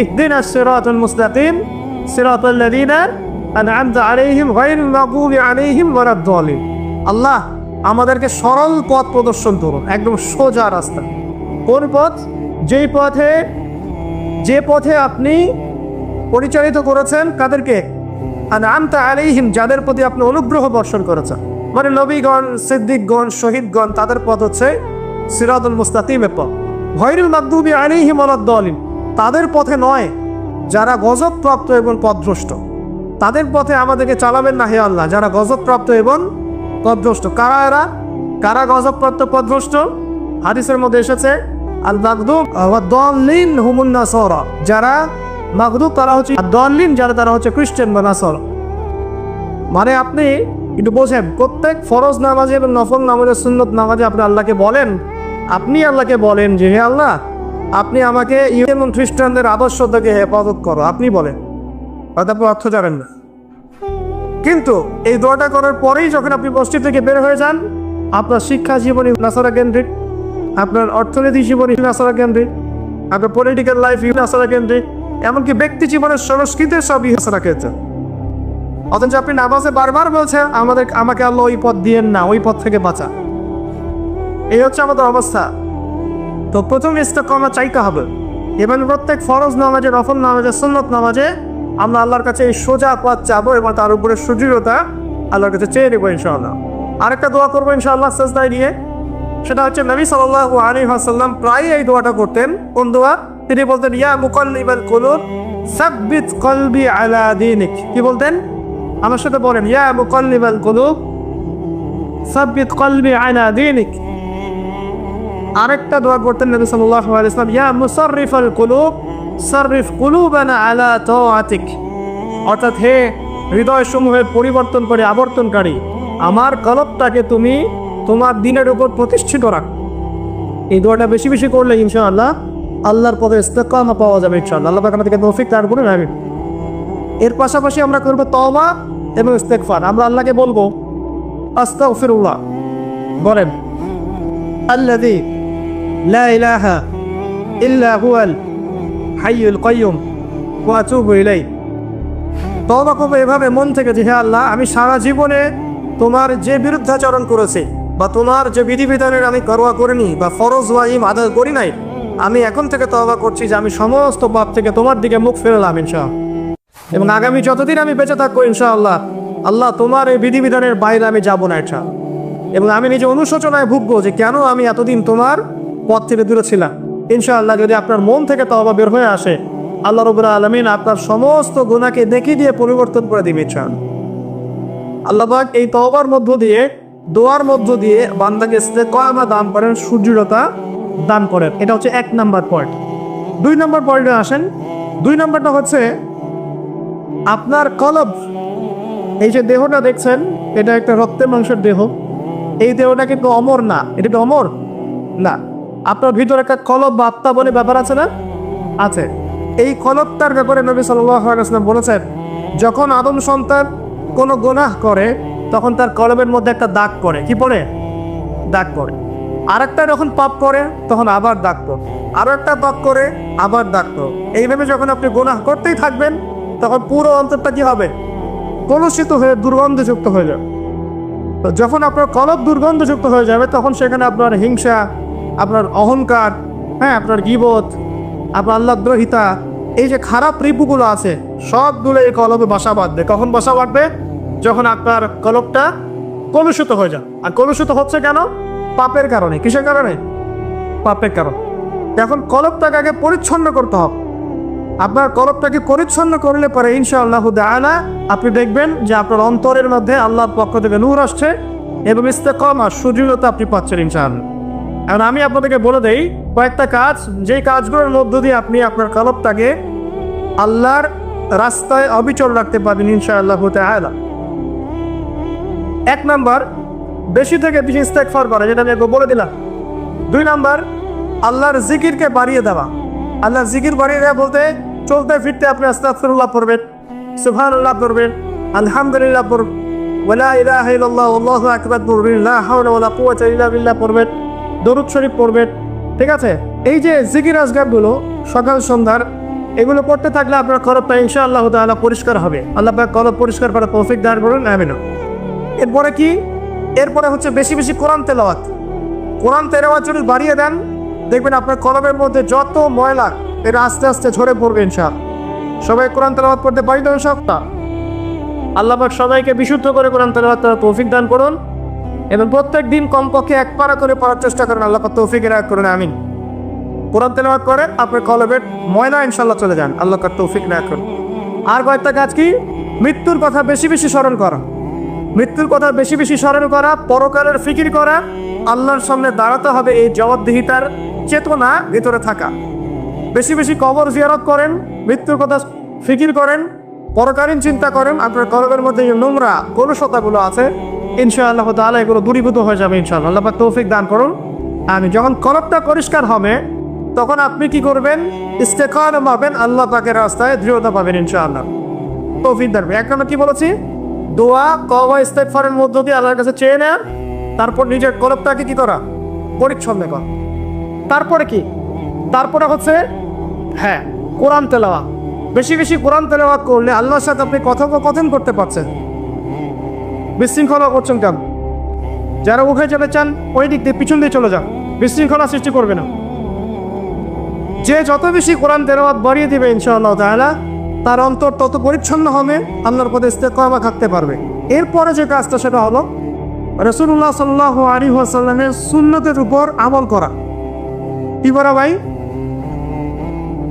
ইহদিনাস সিরাতাল মুস্তাকিম সিরাতাল লাযীনা আন'আমতা আলাইহিম গায়রিল মাগদুবি আলাইহিম ওয়ালাদ-দাল্লিন। আল্লাহ আমাদেরকে সরল পথ প্রদর্শন করুন, একদম সোজা রাস্তা। কোন পথ? যে পথে আপনি পরিচালিত করেছেন কাদেরকে? আন'আমতা আলাইহিম, যাদের প্রতি আপনি অনুগ্রহ বর্ষণ করেছেন, মানে নবীগণ, সিদ্দিকগণ, শহীদগণ, তাদের পথ হচ্ছে সিরাতুল মুস্তাকিমের পথ। গায়রিল মাগদুবি আলাইহিম ওয়ালাদ-দাল্লিন, তাদের পথে নয় যারা গজবপ্রাপ্ত এবং পথভ্রষ্ট। তাদের পথে আমাদেরকে চালাবেন না হে আল্লাহ, যারা গজবপ্রাপ্ত এবং পথভ্রষ্ট। কারা এরা? কারা গজবপ্রাপ্ত পথভ্রষ্ট? হাদিসের মধ্যে এসেছে আল মাগদুব ওয়াদ-দাল্লিন হুমুন নাসারা, যারা মাগদুব তারা হচ্ছে আদ-দাল্লিন, যারা তারা হচ্ছে খ্রিস্টান বা নাসারা। মানে আপনি একটু বোঝেন, প্রত্যেক ফরজ নামাজে এবং নফল নামাজে, সুন্নত নামাজে আপনি আল্লাহকে বলেন যে হে আল্লাহ, আপনি আমাকে ইহুদি এবং খ্রিস্টানদের আদর্শ থেকে হেফাজত করো, আপনি বলেন, হয়তো আপনি অর্থ জানেন না। কিন্তু এই দোয়াটা করার পরেই যখন আপনি মসজিদ থেকে বের হয়ে যান, আপনার শিক্ষা জীবনী নাসারা কেন্দ্রিক, আপনার অর্থনীতি জীবনী নাসারা কেন্দ্রিক, আপনার পলিটিক্যাল লাইফ নাসারা কেন্দ্রিক, এমনকি ব্যক্তি জীবনের সংস্কৃতি সবই নাসারা কেন্দ্রিক। অথচ আপনি নামাজে বারবার বলছেন আমাকে আল্লাহ ওই পথ দিয়েন না, ওই পথ থেকে বাঁচা। এই হচ্ছে আমাদের অবস্থা। তো প্রথম ইস্তেকামা চাইতে হবে। এবং প্রত্যেক ফরজ নামাজে, নফল নামাজে, সুন্নত নামাজে আমরা আল্লাহর কাছে এই সোজা পথ চাবো এবং তার উপরে সুদৃঢ়তা আল্লাহর কাছে চেয়ে নেবো ইনশাআল্লাহ। আরেকটা দোয়া করবো ইনশাআল্লাহ সাজদায় নিয়ে, সেটা হচ্ছে নবী সাল্লাল্লাহু আলাইহি ওয়াসাল্লাম প্রায় এই দোয়াটা করতেন। কোন দোয়া? তিনি বলতেন ইয়া মুকাল্লিবাল কুলুব সাব্বিত কলবি আলা দীনিক। কি বলতেন? আমার সাথে বলেন, ইয়া মুকাল্লিবাল কুলুব সাব্বিত কলবি আলা দীনিক। আরেকটা দোয়া করতেন নবী সাল্লাল্লাহু আলাইহি ওয়াসাল্লাম, ইয়া মুসাররিফাল কুলুব সাররিফ কুলুবানা আলা তাআতিক। অর্থাৎ হে হৃদয় সমূহের পরিবর্তন করে আবর্তনকারী, আমার কলবটাকে তুমি তোমার দিনের উপর প্রতিষ্ঠিত রাখ। এই দোয়াটা বেশি বেশি করলে ইনশাআল্লাহ আল্লাহর পথে ইস্তেকামা পাওয়া যাবে ইনশাআল্লাহ। আল্লাহ পাক আমাদেরকে তৌফিক দান করুন, আমিন। এর পাশাপাশি আমরা করব তওবা এবং ইস্তেগফার। আমরা আল্লাহকে বলবো আস্তাগফিরুল্লাহ, বলেন আল্লাযী লা ইলাহা ইল্লা হুয়াল হাইয়ুল কাইয়্যুম ওয়া আতুবু ইলাইহি। তওবা করব এভাবে মন থেকে যে হে আল্লাহ, আমি সারা জীবনে তোমার যে বিরুদ্ধাচরণ করেছি বা তোমার যে বিধিবিধানের আমি পরোয়া করিনি বা ফরজ ওয়াজিব আদায় করি নাই, আমি এখন থেকে তওবা করছি যে আমি সমস্ত পাপ থেকে তোমার দিকে মুখ ফেরালাম ইনশাআল্লাহ। এবং আগামী যতদিন আমি বেঁচে থাকবো ইনশাআল্লাহ, আল্লাহ তোমার এই বিধিবিধানের বাইরে আমি যাব না এটা। এবং আমি নিজে অনুশোচনায় ভুগবো যে কেন আমি এতদিন তোমার পথ থেকে দূরে ছিলাম। ইনশাআল্লাহ যদি আপনার মন থেকে তওবা বের হয়ে আসে, আল্লাহ রাব্বুল আলামিন আপনার সমস্ত গুনাহকে দেখিয়ে দিয়ে পরিবর্তন করে দিবে ইনশাআল্লাহ। আল্লাহ পাক এই তওবার মধ্য দিয়ে, দোয়ার মধ্য দিয়ে বান্দাকে ইস্তেকামা দান করেন, সুদৃঢ়তা দান করেন। এটা হচ্ছে 1 নাম্বার পয়েন্ট। 2 নাম্বার পয়েন্টে আসেন। 2 নাম্বারটা হচ্ছে আপনার কলব। এই যে দেহটা দেখছেন, এটা একটা রক্তের মাংসের দেহ। এই দেহটা কিন্তু অমর না। এটা কি অমর না? আপনার ভিতরে একটা কলব বা আত্মা বলে ব্যাপার আছে না? আছে। এই কলবটার ব্যাপারে নবী সাল্লাল্লাহু আলাইহি ওয়াসাল্লাম বলেছেন, যখন আদম সন্তান কোনো গুনাহ করে তখন তার কলবের মধ্যে একটা দাগ পড়ে। কি পড়ে? দাগ পড়ে। আরেকটা যখন পাপ করে তখন আবার দাগ পড়ে, আরো একটা পাপ করে আবার দাগ পড়ে। এইভাবে যখন আপনি গুনাহ করতেই থাকবেন তখন পুরো অন্তরটা কি হবে? কলুষিত হয়ে দুর্গন্ধযুক্ত হয়ে যাবে। তো যখন আপনার কলব দুর্গন্ধযুক্ত হয়ে যাবে তখন সেখানে আপনার হিংসা, আপনার অহংকার, আপনার গীবত, আপনার আল্লাহদ্রোহিতা, এই যে খারাপ রিপুগুলো আছে সবগুলো এই কলবে বাসা বাঁধবে। কখন বাসা বাঁধবে? যখন আপনার কলবটা কলুষিত হয়ে যায়। আর কলুষিত হচ্ছে কেন? পাপের কারণে। কিসের কারণে? পাপের কারণে। এখন কলবটাকে আগে পরিচ্ছন্ন করতে হবে। আপনার কলবটাকে পরিচ্ছন্ন করলে পরে ইনশাআল্লাহু তাআলা আপনি দেখবেন যে আপনার অন্তরের মধ্যে আল্লাহর পক্ষ থেকে নূর আসছে এবং ইস্তেকামা, সুদৃঢ়তা আপনি পাচ্ছেন ইনশাআল্লাহ। এখন আমি আপনাদেরকে বলে দেই কয়েকটা কাজ, যেই কাজগুলোর মধ্য দিয়ে আপনি আপনার কলবটাকে আল্লাহর রাস্তায় অবিচল রাখতে পারবেন ইনশাআল্লাহু তাআলা। 1 নাম্বার, বেশি থেকে বেশি ইস্তেগফার করা, যেটা আমি বলে দিলাম। 2 নাম্বার, আল্লাহর জিকিরকে বাড়িয়ে দেওয়া। আল্লাহর জিকির বাড়িয়ে দেওয়া বলতে চলতে ফিরতে আপনি আস্তাগফিরুল্লাহ পড়বেন, সুবহানাল্লাহ পড়বেন, আলহামদুলিল্লাহ পড়বেন, ওয়ালা ইলাহা ইল্লাল্লাহ আল্লাহু আকবার পড়বেন, লা হাওলা ওয়ালা কুওয়াতা ইল্লা বিল্লাহ পড়বেন, দরুদ শরীফ পড়বেন। ঠিক আছে? এই যে জিকির আজগারগুলো সকাল সন্ধ্যার, এগুলো পড়তে থাকলে আপনার কলবটা ইনশাআল্লাহু তাআলা পরিষ্কার হবে। আল্লাহ পাক কলব পরিষ্কার করার তৌফিক দান করুন, আমিন। এরপরে কি? এরপরে হচ্ছে বেশি বেশি কোরআন তেলাওয়াত। কোরআন তেলাওয়াত যদি বাড়িয়ে দেন, দেখবেন আপনার কলবের মধ্যে যত ময়লা এটা আস্তে আস্তে ঝরে পড়বে ইনশাআল্লাহ। সবাই কোরআন তেলাওয়াত করতে পারি তো ইনশাআল্লাহ? আল্লাহ পাক সবাইকে বিশুদ্ধ করে কোরআন তেলাওয়াত করার তৌফিক দান করুন এবং প্রত্যেক দিন কমপক্ষে 1 পারা করে পড়ার চেষ্টা করেন। আল্লাহ পাক তৌফিক এনায়েত করুন, আমিন। কোরআন তেলাওয়াত করেন, আপনার কলবের ময়লা ইনশাআল্লাহ চলে যান। আল্লাহ পাক তৌফিক এনায়েত করুন। আর কয়েকটা কাজ কি? মৃত্যুর কথা বেশি বেশি স্মরণ করা। মৃত্যুর কথা বেশি বেশি স্মরণ করা, পরকালের ফিকির করা, আল্লাহর সামনে দাঁড়াতে হবে এই জবাবদিহিতার চেতনা ভিতরে থাকা। বেশি বেশি কবর জিয়ারত করেন, মৃত্যুর কথা ফিকির করেন, পরকালীন চিন্তা করেন। আপনার কলবের মধ্যে যে নোংরা কলুষতাগুলো আছে ইনশাআল্লাহ তাআলা এগুলো দূরীভূত হয়ে যাবে ইনশাআল্লাহ। আল্লাহ পাক তৌফিক দান করুন, আমিন। যখন কলবটা পরিষ্কার হবে তখন আপনি কি করবেন? ইস্তেকামা পাবেন, আল্লাহ পাকের রাস্তায় দৃঢ়তা পাবেন ইনশাআল্লাহ। তৌফিক দান। 1 নম্বর কি বলেছি? দোয়া, তওবা, ইস্তেগফারের মধ্য দিয়ে আল্লাহর কাছে চেয়ে নেন। তারপর নিজের কলবটাকে কি করা? পরিচ্ছন্ন করা। তারপরে কি? তারপরে হচ্ছে কোরআন তেলাওয়াত। বেশি বেশি কোরআন তেলাওয়াত করলে আল্লাহর সাথে আপনি কথোপকথন করতে পারছেন। বিশৃঙ্খলা করছেন কেন? যারা উঠে চলে চান ওই দিক দিয়ে পিছন দিয়ে চলে যান, বিশৃঙ্খলা সৃষ্টি করবে না। যে যত বেশি কোরআন তেলাওয়াত বাড়িয়ে দিবে ইনশাআল্লাহ তাআলা, তার অন্তর তত পরিচ্ছন্ন হবে, আল্লাহর পথে ইস্তেকামা থাকতে পারবে। এরপরে যে কাজটা সেটা হলো রাসূলুল্লাহ সাল্লাল্লাহু আলাইহি ওয়াসাল্লামের সুন্নতের উপর আমল করা। কি করা ভাই?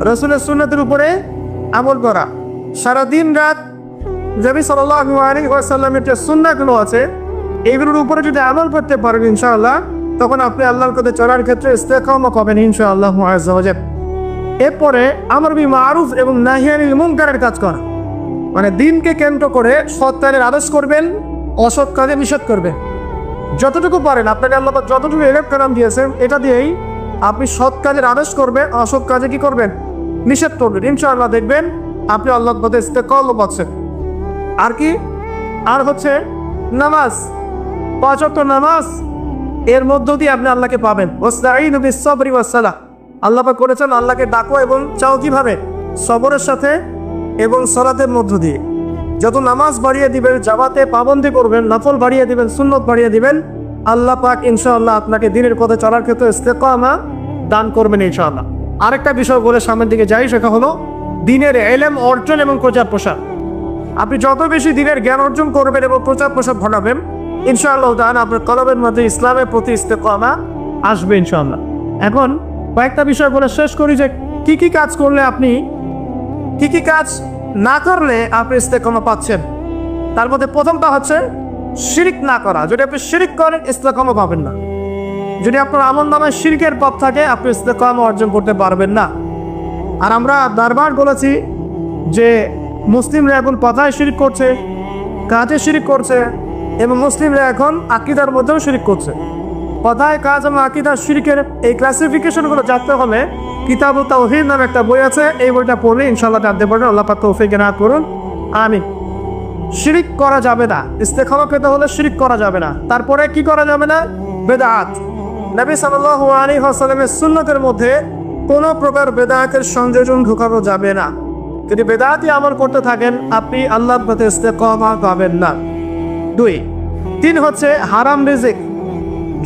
রাসূলের সুন্নতের উপরে আমল করা। সারা দিন রাত নবী সাল্লাল্লাহু আলাইহি ওয়াসাল্লামের যে সুন্নাহগুলো আছে এইগুলোর উপরে যদি আমল করতে পারেন ইনশাআল্লাহ, তখন আপনি আল্লাহর পথে চলার ক্ষেত্রে ইস্তেকামা পাবেন ইনশাআল্লাহ আযজা ওয়া জাল্লা। এরপরে আমর বিল মারুফ এবং নাহি আনিল মুনকারের কাজ করা, মানে দিনকে কেন্দ্র করে সৎ কাজের আদেশ করবেন অসৎ কাজে নিষেধ করবে। যতটুকু পারেন আপনাকে আল্লাহ পাক যতটুকু এলেম কালাম দিয়েছেন এটা দিয়েই আপনি সৎ কাজের আদেশ করবেন, অসৎ কাজে কি করবেন? নিষেধ করবেন। ইনশাআল্লাহ দেখবেন আপনি আল্লাহর পথে ইস্তেকামত পাচ্ছেন। আর কি? আর হচ্ছে নামাজ, 5 ওয়াক্ত নামাজ, এর মধ্য দিয়ে আপনি আল্লাহকে পাবেন। ওয়াস্তাঈনু বিস-সাবরি ওয়াস-সালাহ, আল্লাহ পাক করেছেন আল্লাহকে ডাকো এবং চাও কিভাবে? সবরের সাথে এবং সালাতের মধ্য দিয়ে। যত নামাজ বাড়িয়ে দিবেন, জামাতে পাবন্দি করবেন, নফল বাড়িয়ে দিবেন, সুন্নত বাড়িয়ে দিবেন, আল্লাহ পাক ইনশাআল্লাহ আপনাকে দ্বীনের পথে চলার ক্ষেত্রে ইস্তেকামা দান করবেন ইনশাআল্লাহ। আরেকটা বিষয় বলে সামনের দিকে যাই, সেটা হলো দ্বীনের ইলম অর্জন এবং প্রচার প্রসার। আপনি যত বেশি দ্বীনের জ্ঞান অর্জন করবেন এবং প্রচার প্রসার ঘটাবেন, ইনশাআল্লাহ তাআলা আপনার কলবের মধ্যে ইসলামের প্রতি ইস্তেকামা আসবে ইনশাআল্লাহ। এখন কয়েকটা বিষয় বলে শেষ করি যে কি কি কাজ করলে আপনি, কি কি কাজ না করলে আপনি ইস্তেকামা পাচ্ছেন। তার মধ্যে প্রথমটা হচ্ছে শিরিক না করা। যদি আপনি শিরিক করেন ইস্তেকামা পাবেন না। যদি আপনার আমলনামায় শিরকের পাপ থাকে আপনি ইস্তেকামা অর্জন করতে পারবেন না। আর আমরা বারবার বলেছি যে মুসলিমরা এখন কথায় শিরিক করছে, কাজে শিরিক করছে, এবং মুসলিমরা এখন আকীদার মধ্যেও শিরিক করছে। কথায়, কাজ এবং আকীদার শিরিকের এই ক্লাসিফিকেশনগুলো জানতে হলে কিতাবুত তাওহীদ নামে একটা বই আছে, এই বইটা পড়লে ইনশাআল্লাহ জানতে পারবেন। আল্লাহ পাক তৌফিক এনায়েত করুন, আমিন। শিরিক করা যাবে না, ইস্তেকামা পেতে হলে শিরিক করা যাবে না। তারপরে কি করা যাবে না? বেদাত। নবী সাল্লাল্লাহু আলাইহি ওয়াসাল্লামের সুন্নতের মধ্যে কোনো প্রকার বেদাতের সংযোজন ঢোকানো যাবে না। যদি বেদাতি আমল করতে থাকেন আপনি আল্লাহর পথে ইস্তেকামা পাবেন না। 2, 3 হচ্ছে হারাম রিজিক।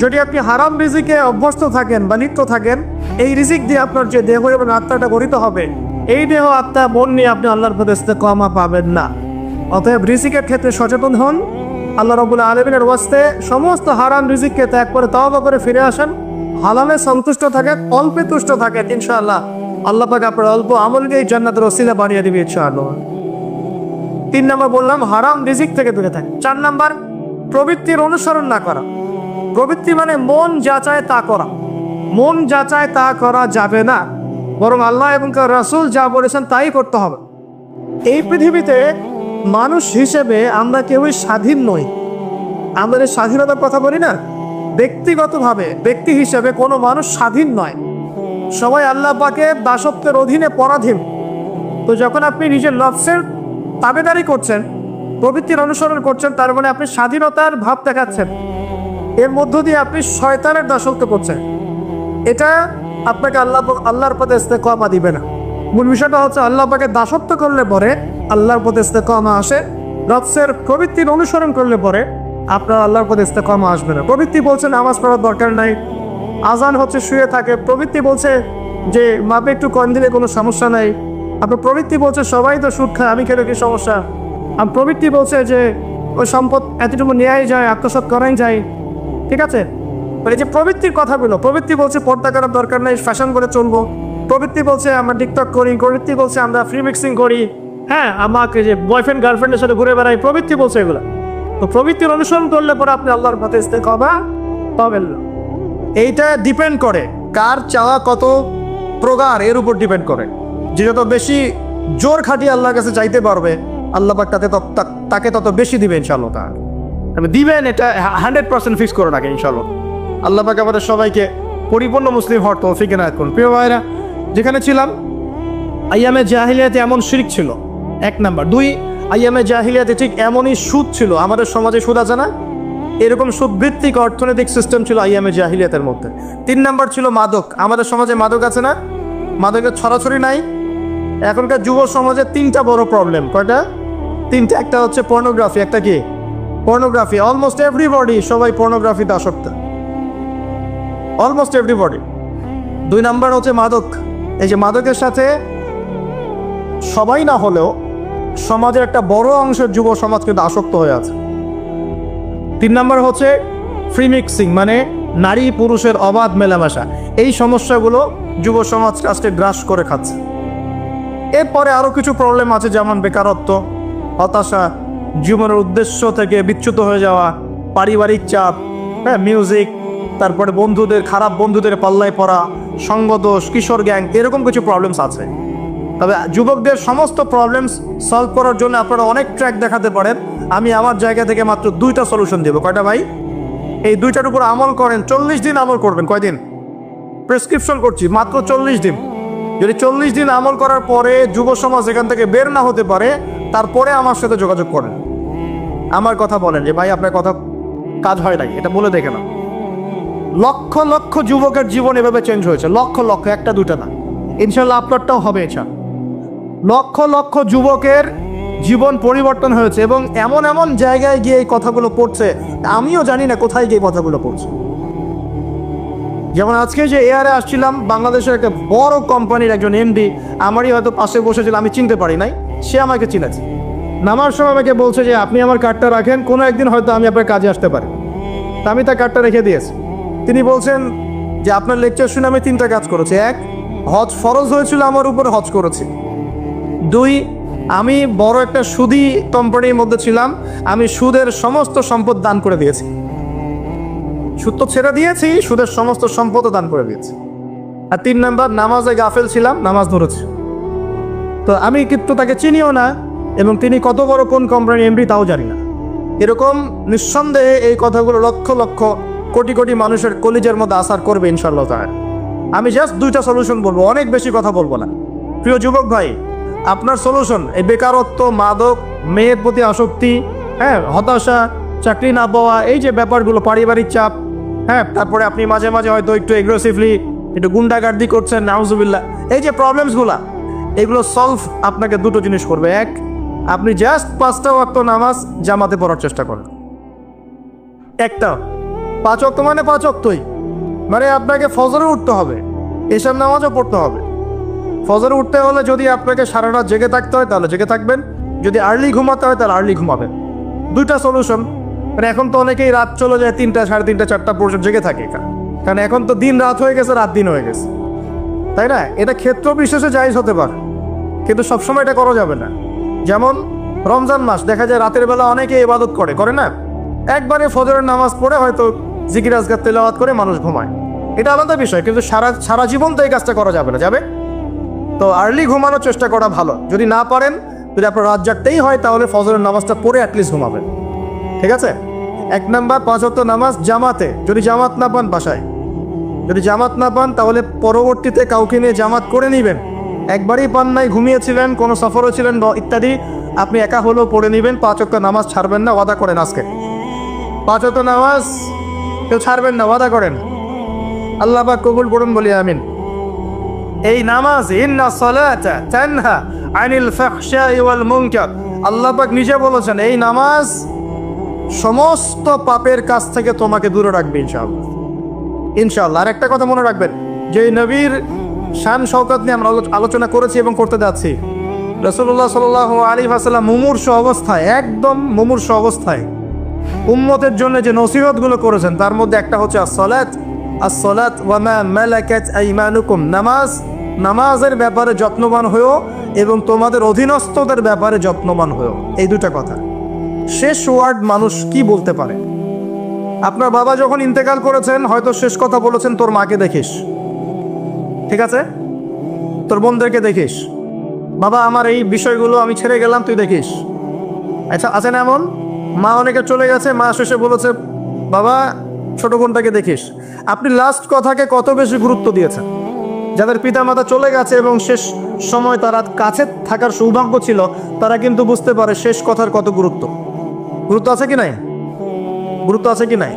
যদি আপনি হারাম রিজিকে অভ্যস্ত থাকেন বা লিপ্ত থাকেন, এই রিজিক দিয়ে আপনার যে দেহ এবং আত্মাটা গঠিত হবে, এই দেহ আত্মা মন নিয়ে আপনি আল্লাহর পথে ইস্তেকামা পাবেন না। অতএব রিজিকের ক্ষেত্রে সচেতন হন। আল্লাহ রাব্বুল আলামিনের ওয়াস্তে সমস্ত হারাম রিজিককে ত্যাগ করে তওবা করে ফিরে আসেন। হালালে সন্তুষ্ট থাকেন, অল্পে তুষ্ট থাকেন, ইনশাআল্লাহ আল্লাহ পাক আপনার অল্প আমলকেই জান্নাতের ওসিলা বানিয়ে দিবে ইনশাআল্লাহ। 3 নম্বর বললাম হারাম রিজিক থেকে দূরে থাকেন। 4 নম্বর প্রবৃত্তির অনুসরণ না করা। প্রবৃত্তি মানে মন যা চায় তা করা। মন যা চায় তা করা যাবে না, বরং আল্লাহ এবং তার রাসূল যা বলেছেন তাই করতে হবে। এই পৃথিবীতে মানুষ হিসেবে আমরা কেউই স্বাধীন নই। আমরা এই স্বাধীনতার কথা বলি না, ব্যক্তিগতভাবে ব্যক্তি হিসেবে কোনো মানুষ স্বাধীন নয়। সবাই আল্লাহ পাকের দাসত্বের অধীনে পরাধীন। তো যখন আপনি নিজের নফসের তাবেদারি করছেন, প্রবৃত্তির অনুসরণ করছেন, তার মানে আপনি স্বাধীনতার ভাব দেখাচ্ছেন। এর মধ্য দিয়ে আপনি শয়তানের দাসত্ব করছেন। এটা আপনাকে আল্লাহর পথে ইস্তেকামা দিবে না। মূল বিষয়টা হচ্ছে আল্লাহ পাকে দাসত্ব করলে পরে আল্লাহর পথে ইস্তেকামা আসে। নফসের প্রবৃত্তির অনুসরণ করলে পরে আপনার আল্লাহর পথে ইস্তেকামা আসবে না। প্রবৃত্তি বলছে নামাজ পড়ার দরকার নাই, আজান হচ্ছে শুয়ে থাকে। প্রবৃত্তি বলছে যে মাপে একটু কম দিলে কোনো সমস্যা নাই। আপনার প্রবৃত্তি বলছে সবাই তো সুদ খায়, আমি খেলে কি সমস্যা। আর প্রবৃত্তি বলছে যে ওই সম্পদ এতটুকু নেওয়াই যায়, আত্মসাৎ করাই যায়। ঠিক আছে, এই যে প্রবৃত্তির কথাগুলো, প্রবৃত্তি বলছে পর্দা করার দরকার নেই, ফ্যাশন করে চলবো। প্রবৃত্তি বলছে আমরা টিকটক করি। প্রবৃত্তি বলছে আমরা ফ্রি মিক্সিং করি। হ্যাঁ, আমাকে যে বয়ফ্রেন্ড গার্লফ্রেন্ডের সাথে ঘুরে বেড়াই, প্রবৃত্তি বলছে এগুলো। তো প্রবৃত্তির অনুসরণ করলে পরে আপনি আল্লাহর পথে ইস্তেকামা পাবেন না। এইটা ডিপেন্ড করে কার চাওয়া কত প্রগাঢ়, এর উপর ডিপেন্ড করে। যে যত বেশি জোর খাটিয়ে আল্লাহর কাছে চাইতে পারবে, আল্লাহ পাক তাকে তত বেশি দিবে ইনশাআল্লাহ। আপনি দিবেন, এটা 100% ফিক্স করে রাখেন ইনশাআল্লাহ। আল্লাহ পাক আমাদের সবাইকে পরিপূর্ণ মুসলিম হওয়ার তৌফিক এনায়েত করুন। প্রিয় ভাইরা, যেখানে ছিলাম, আইয়ামে জাহিলিয়াতে এমন শিরক ছিল 1 নাম্বার। 2, আইয়ামে জাহিলিয়াতে ঠিক এমনই সুদ ছিল। আমাদের সমাজে সুদ আছে না, এরকম সুদভিত্তিক অর্থনৈতিক সিস্টেম ছিল আইয়ামে জাহিলিয়াতের মধ্যে। 3 নাম্বার ছিল মাদক। আমাদের সমাজে মাদক আছে না, মাদকের ছড়াছড়ি নাই। এখনকার যুব সমাজে 3টা বড় প্রবলেম। কয়টা? 3টা। একটা হচ্ছে পর্নোগ্রাফি। একটা কি? পর্নোগ্রাফি। অলমোস্ট এভরিবডি, সবাই পর্নোগ্রাফিতে আসক্ত, অলমোস্ট এভরিবডি। 2 নাম্বার হচ্ছে মাদক। এই যে মাদকের সাথে সবাই না হলেও সমাজের একটা বড় অংশের যুব সমাজ কিন্তু আসক্ত হয়ে আছে। 3 নাম্বার হচ্ছে ফ্রি মিক্সিং, মানে নারী পুরুষের অবাধ মেলামেশা। এই সমস্যাগুলো যুব সমাজ আজকে গ্রাস করে খাচ্ছে। এরপরে আরও কিছু প্রবলেম আছে, যেমন বেকারত্ব, হতাশা, জীবনের উদ্দেশ্য থেকে বিচ্যুত হয়ে যাওয়া, পারিবারিক চাপ, হ্যাঁ, মিউজিক, তারপরে বন্ধুদের, খারাপ বন্ধুদের পাল্লায় পড়া, সঙ্গদোষ, কিশোর গ্যাং, এরকম কিছু প্রবলেমস আছে। তবে যুবকদের সমস্ত প্রবলেমস সলভ করার জন্য আপনারা অনেক ট্র্যাক দেখাতে পারেন। আমি আমার জায়গা থেকে মাত্র 2টা সলিউশন দেবো। কয়টা ভাই? এই 2টার উপর আমল করেন, 40 দিন আমল করবেন। কয়দিন? প্রেসক্রিপশন করছি, মাত্র 40 দিন। যদি 40 দিন আমল করার পরে যুব সমাজ এখান থেকে বের না হতে পারে, তারপরে আমার সাথে যোগাযোগ করেন, আমার কথা বলেন যে ভাই আপনার কথা কাজ হয় নাই, এটা বলে দেখে না। লক্ষ লক্ষ যুবকের জীবন এভাবে চেঞ্জ হয়েছে, লক্ষ লক্ষ, একটা দুটা না। ইনশাল্লাহ আপনারটাও হবে। এটা লক্ষ লক্ষ যুবকের জীবন পরিবর্তন হয়েছে এবং এমন এমন জায়গায় গিয়ে এই কথাগুলো পড়ছে, আমিও জানি না কোথায় গিয়ে কথাগুলো পড়ছে। যেমন আজকে যে এয়ারে আসছিলাম, বাংলাদেশের একটা বড় কোম্পানির একজন এমডি আমারই হয়তো পাশে বসেছিল, আমি চিনতে পারি নাই, সে আমাকে চিনেছে। নামার সময় আমাকে বলছে যে আপনি আমার কার্ডটা রাখেন, কোনো একদিন হয়তো আমি আপনার কাজে আসতে পারি। তা আমি তার কার্ডটা রেখে দিয়েছি। তিনি বলছেন যে আপনার লেকচার শুনে আমি 3টা কাজ করেছি। 1, হজ ফরজ হয়েছিল আমার উপর, হজ করেছি। 2, আমি বড় একটা সুদী কোম্পানির মধ্যে ছিলাম, আমি সুদের সমস্ত সম্পদ দান করে দিয়েছি। সুদ তো ছেড়ে দিয়েছি, সুদের সমস্ত সম্পদও দান করে দিয়েছি। আর 3 নাম্বার, নামাজে গাফেল ছিলাম, নামাজ ধরেছি। তো আমি কিন্তু তাকে চিনিও না এবং তিনি কত বড় কোন কোম্পানির এমডি তাও জানি না। এরকম নিঃসন্দেহে এই কথাগুলো লক্ষ লক্ষ কোটি কোটি মানুষের কলিজার মধ্যে আসার করবে ইনশাআল্লাহ তাআলা। আমি জাস্ট 2টা সলিউশন বলবো, অনেক বেশি কথা বলবো না। প্রিয় যুবক ভাই, আপনার সলিউশন এই বেকারত্ব, মাদক, মেয়ের প্রতি আসক্তি, হতাশা, চাকরি না পাওয়া, এই যে ব্যাপারগুলো, পারিবারিক চাপ, তারপরে আপনি মাঝে মাঝে হয়তো একটু এগ্রেসিভলি একটু গুন্ডাগার্দি করছেন, নাউজুবিল্লাহ, এই যে প্রবলেমসগুলা, এগুলো সলভ আপনাকে 2টো জিনিস করবে। 1, আপনি জাস্ট 5টা ওয়াক্ত নামাজ জামাতে পড়ার চেষ্টা করেন। একটা 5 ওয়াক্ত মানে 5 ওয়াক্তই, মানে আপনাকে ফজরে উঠতে হবে, এসব নামাজও পড়তে হবে। ফজরে উঠতে হলে যদি আপনাকে সারা রাত জেগে থাকতে হয় তাহলে জেগে থাকবেন, যদি আর্লি ঘুমাতে হয় তাহলে আর্লি ঘুমাবেন। 2টা সলিউশন। মানে এখন তো অনেকেই রাত চলে যায় 3টা, 3:30, 4টা পর্যন্ত জেগে থাকে, কারণ এখন তো দিন রাত হয়ে গেছে, রাত দিন হয়ে গেছে, তাই না? এটা ক্ষেত্র বিশেষে জায়েজ হতে পারে, কিন্তু সবসময় এটা করা যাবে না। যেমন রমজান মাস, দেখা যায় রাতের বেলা অনেকে ইবাদত করে না, একবারে ফজরের নামাজ পড়ে হয়তো জিকির আজকার তেলাওয়াত করে মানুষ ঘুমায়, এটা আলাদা বিষয়, কিন্তু সারা জীবন তো এই কাজটা করা যাবে না। যাবে তো আর্লি ঘুমানোর চেষ্টা করা ভালো। যদি না পারেন, যদি আপনার রাত জাগতেই হয়, তাহলে ফজরের নামাজটা পড়ে অ্যাটলিস্ট ঘুমাবেন, ঠিক আছে? 1 নাম্বার, 5 ওয়াক্ত নামাজ জামাতে। যদি জামাত না পান, বাসায় যদি জামাত না পান, তাহলে পরবর্তীতে কাউকে নিয়ে জামাত করে নেবেন। একবারই পান নাই, ঘুমিয়েছিলেন, কোনো সফরও ছিলেন ইত্যাদি, আপনি একা হলেও পড়ে নেবেন। 5 ওয়াক্ত নামাজ ছাড়বেন না, ওয়াদা করেন আজকে 5 ওয়াক্ত নামাজ কেউ ছাড়বেন না, ওয়াদা করেন। আল্লাহ পাক কবুল করুন, বলি আমিন। এই নামাজ, ইন্না সালাতা তানহা আনিল ফাহশাই ওয়াল মুনকার, আল্লাহ পাক নিজে বলেছেন এই নামাজ সমস্ত পাপের কাছ থেকে তোমাকে দূরে রাখবে ইনশাআল্লাহ। ইনশাআল্লাহ। আর একটা কথা মনে রাখবেন, যে নবীর শান শওকত নিয়ে আমরা আলোচনা করেছি এবং করতে যাচ্ছি। রাসূলুল্লাহ সাল্লাল্লাহু আলাইহি ওয়াসাল্লাম মুমূর্ষ অবস্থায়, একদম মুমূর্ষ অবস্থায় উম্মতের জন্য যে নসিহতগুলো করেছেন, তার মধ্যে একটা হচ্ছে আসসালাত ওয়া মা মালাকাত আইমানুকুম, নামাজের ব্যাপারে যত্নবান হয়েও এবং তোমাদের অধীনস্থদের ব্যাপারে যত্নবান হয়েও। এই 2টা কথা। শেষ ওয়ার্ড মানুষ কি বলতে পারে? আপনার বাবা যখন ইন্তেকাল করেছেন, হয়তো শেষ কথা বলেছেন তোর মাকে দেখিস, ঠিক আছে, তোর বোনদেরকে দেখিস, বাবা আমার এই বিষয়গুলো আমি ছেড়ে গেলাম, তুই দেখিস। আচ্ছা, আছে না এমন? মা অনেকে চলে গেছে, মা শেষে বলেছে বাবা ছোট বোনটাকে দেখিস। আপনি লাস্ট কথাকে কত বেশি গুরুত্ব দিয়েছেন? যাদের পিতামাতা চলে গেছে এবং শেষ সময় তারা কাছে থাকার সৌভাগ্য ছিল, তারা কিন্তু বুঝতে পারে শেষ কথার কত গুরুত্ব আছে কি নাই, গুরুত্ব আছে কি নাই।